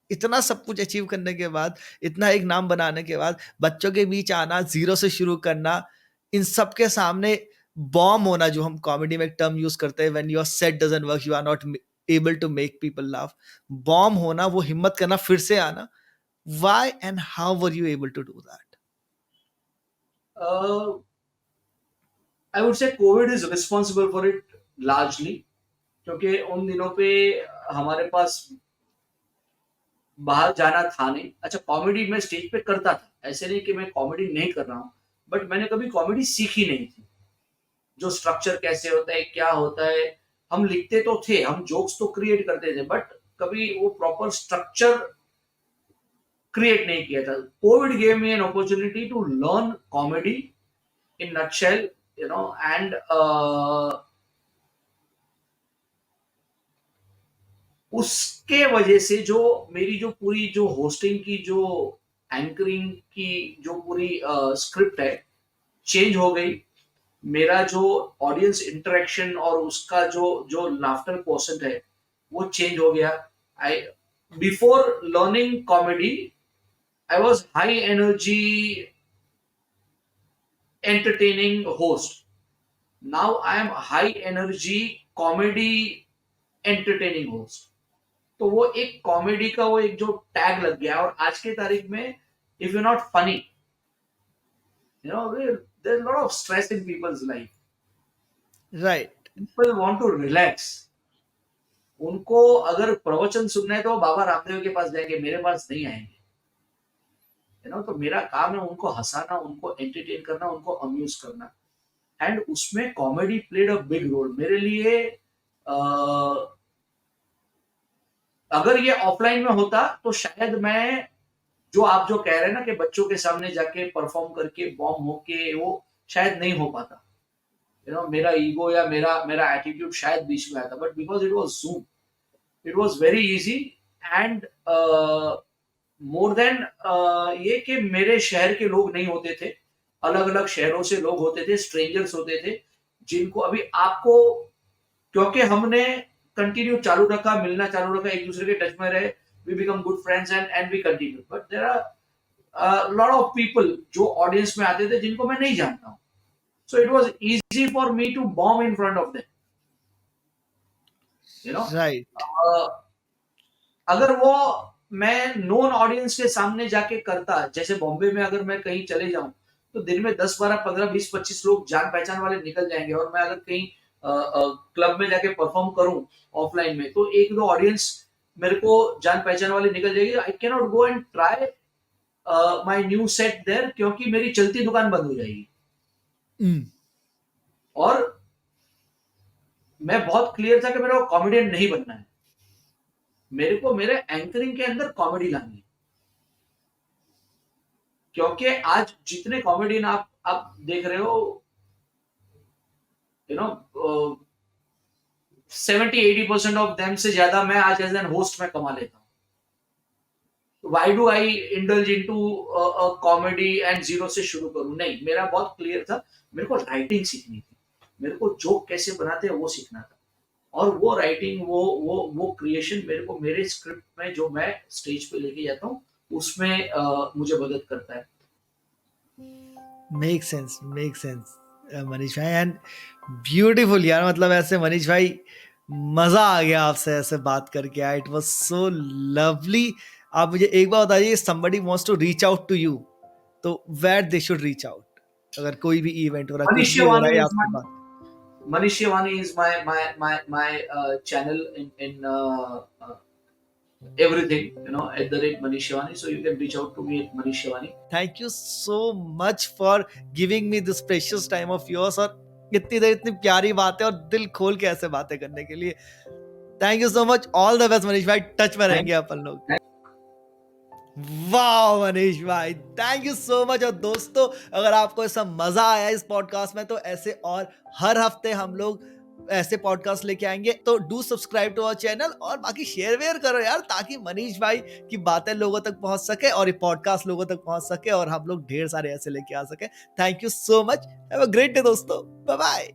इतना सब कुछ अचीव करने के बाद, इतना एक नाम बनाने के बाद, बच्चों के बीच आना, जीरो से शुरू करना, इन सब के सामने बॉम्ब होना, जो हम कॉमेडी में एक टर्म यूज करते हैं, when your set doesn't work, you are not able to make people laugh, bomb होना, वो हिम्मत करना, फिर से आना, why and how were you able to do that? I would say COVID is responsible for it largely, क्योंकि उन दिनों पे हमारे पास बाहर जाना था नहीं। अच्छा, कॉमेडी मैं स्टेज पे करता था, ऐसे नहीं कि मैं कॉमेडी नहीं कर रहा हूँ, बट मैंने कभी कॉमेडी सीखी नहीं थी। जो स्ट्रक्चर कैसे होता है, क्या होता है, हम लिखते तो थे, हम जोक्स तो क्रिएट करते थे, बट कभी वो प्रॉपर स्ट्रक्चर क्रिएट नहीं किया था। COVID gave me an opportunity to learn comedy in nutshell, you know, and उसके वजह से जो मेरी जो पूरी जो होस्टिंग की जो एंकरिंग की जो पूरी स्क्रिप्ट है, चेंज हो गई। मेरा जो ऑडियंस इंटरेक्शन और उसका जो जो लाफ्टर परसेंट है, वो चेंज हो गया। I before learning comedy I was high energy entertaining host, now I am high energy comedy entertaining host. तो वो एक कॉमेडी का वो एक जो टैग लग गया, और आज के तारीख में if you not funny, you know, there is lot of stress in people's life. Right. People want to relax. उनको अगर प्रवचन सुनना है तो वो बाबा रामदेव के पास जाएंगे, मेरे पास नहीं आएंगे, यू नो। तो मेरा काम है उनको हंसाना, उनको एंटरटेन करना, उनको अम्यूज करना, एंड उसमें comedy played a big role मेरे लिए। अगर ये ऑफलाइन में होता तो शायद मैं, जो आप जो कह रहे हैं ना कि बच्चों के सामने जाके परफॉर्म करके बॉम्ब होके, वो शायद नहीं हो पाता, यू नो। मेरा ईगो या मेरा मेरा एटीट्यूड शायद बीच में आता, but because it was zoom, it was very easy, and more than ये कि मेरे शहर के लोग नहीं होते थे, अलग अलग शहरों से लोग होते थे, स्ट्रेंजर्स होते थे, जिनको अभी आपको, क्योंकि हमने कंटिन्यू चालू रखा, मिलना चालू रखा, एक दूसरे के टच में रहे, we become good friends and we continue, but there are lot of people जो ऑडियंस में आते थे जिनको मैं नहीं जानता हूँ, so it was easy for me to bomb in front of them, you know. Right. अगर वो मैं नॉन ऑडियंस के सामने जाके करता, जैसे बॉम्बे में अगर मैं कहीं चले जाऊं, तो दिन में 10 12 15 20 25 लोग जान पहचान वाले निकल जाएंगे, और मैं अगर कहीं क्लब में जाके परफॉर्म करूं ऑफलाइन में, तो एक दो ऑडियंस मेरे को जान पहचान वाली निकल जाएगी, I can not go and try my new set there, क्योंकि मेरी चलती दुकान बंद हो जाएगी। और मैं बहुत क्लियर था कि मेरे को कॉमेडियन नहीं बनना है, मेरे को मेरे एंकरिंग के अंदर कॉमेडी लानी है, क्योंकि आज जितने कॉमेडियन आप देख रहे हो, यू नो, 70 80% ऑफ देम से ज्यादा मैं आज एज एन होस्ट में कमा लेता हूँ। Why do I indulge into comedy and zero से शुरू करूं? नहीं, मेरा बहुत क्लियर था, मेरे को राइटिंग सीखनी थी, मेरे को जोक कैसे बनाते हैं वो सीखना था, और वो राइटिंग, वो क्रिएशन मेरे को मेरे स्क्रिप्ट में जो मैं स्टेज पे लेके जाता हूँ उसमें मुझे मदद करता है। Make sense, make sense Manish भाई, एंड ब्यूटीफुल यार, मतलब ऐसे मनीष भाई मजा आ गया आपसे ऐसे बात करके यार, इट वाज सो लवली। आप मुझे एक बार बताइए, somebody wants to reach out to you, तो where they should reach out? अगर कोई भी इवेंट हो रहा है, कुछ Manish भी हो रहा है Shivani is आपके my pass. Manish Shivani is my channel in everything, you know, at the rate Manish Shivani. So you can reach out to me at Manish Shivani. Thank you so much for giving me this precious time of yours, और इतनी देर इतनी प्यारी बातें और दिल खोल के ऐसे बातें करने के लिए। Thank you so much, all the best Manish भाई, टच में Thank, रहेंगे अपन लोग। thank वाह मनीष भाई, थैंक यू सो मच। और दोस्तों, अगर आपको ऐसा मजा आया इस पॉडकास्ट में, तो ऐसे और हर हफ्ते हम लोग ऐसे पॉडकास्ट लेके आएंगे, तो do subscribe to our channel, और बाकी शेयर वेयर करो यार, ताकि मनीष भाई की बातें लोगों तक पहुंच सके और ये पॉडकास्ट लोगों तक पहुंच सके, और हम लोग ढेर सारे ऐसे लेके आ सके। Thank you so much, have a great day दोस्तों, बाय बाय।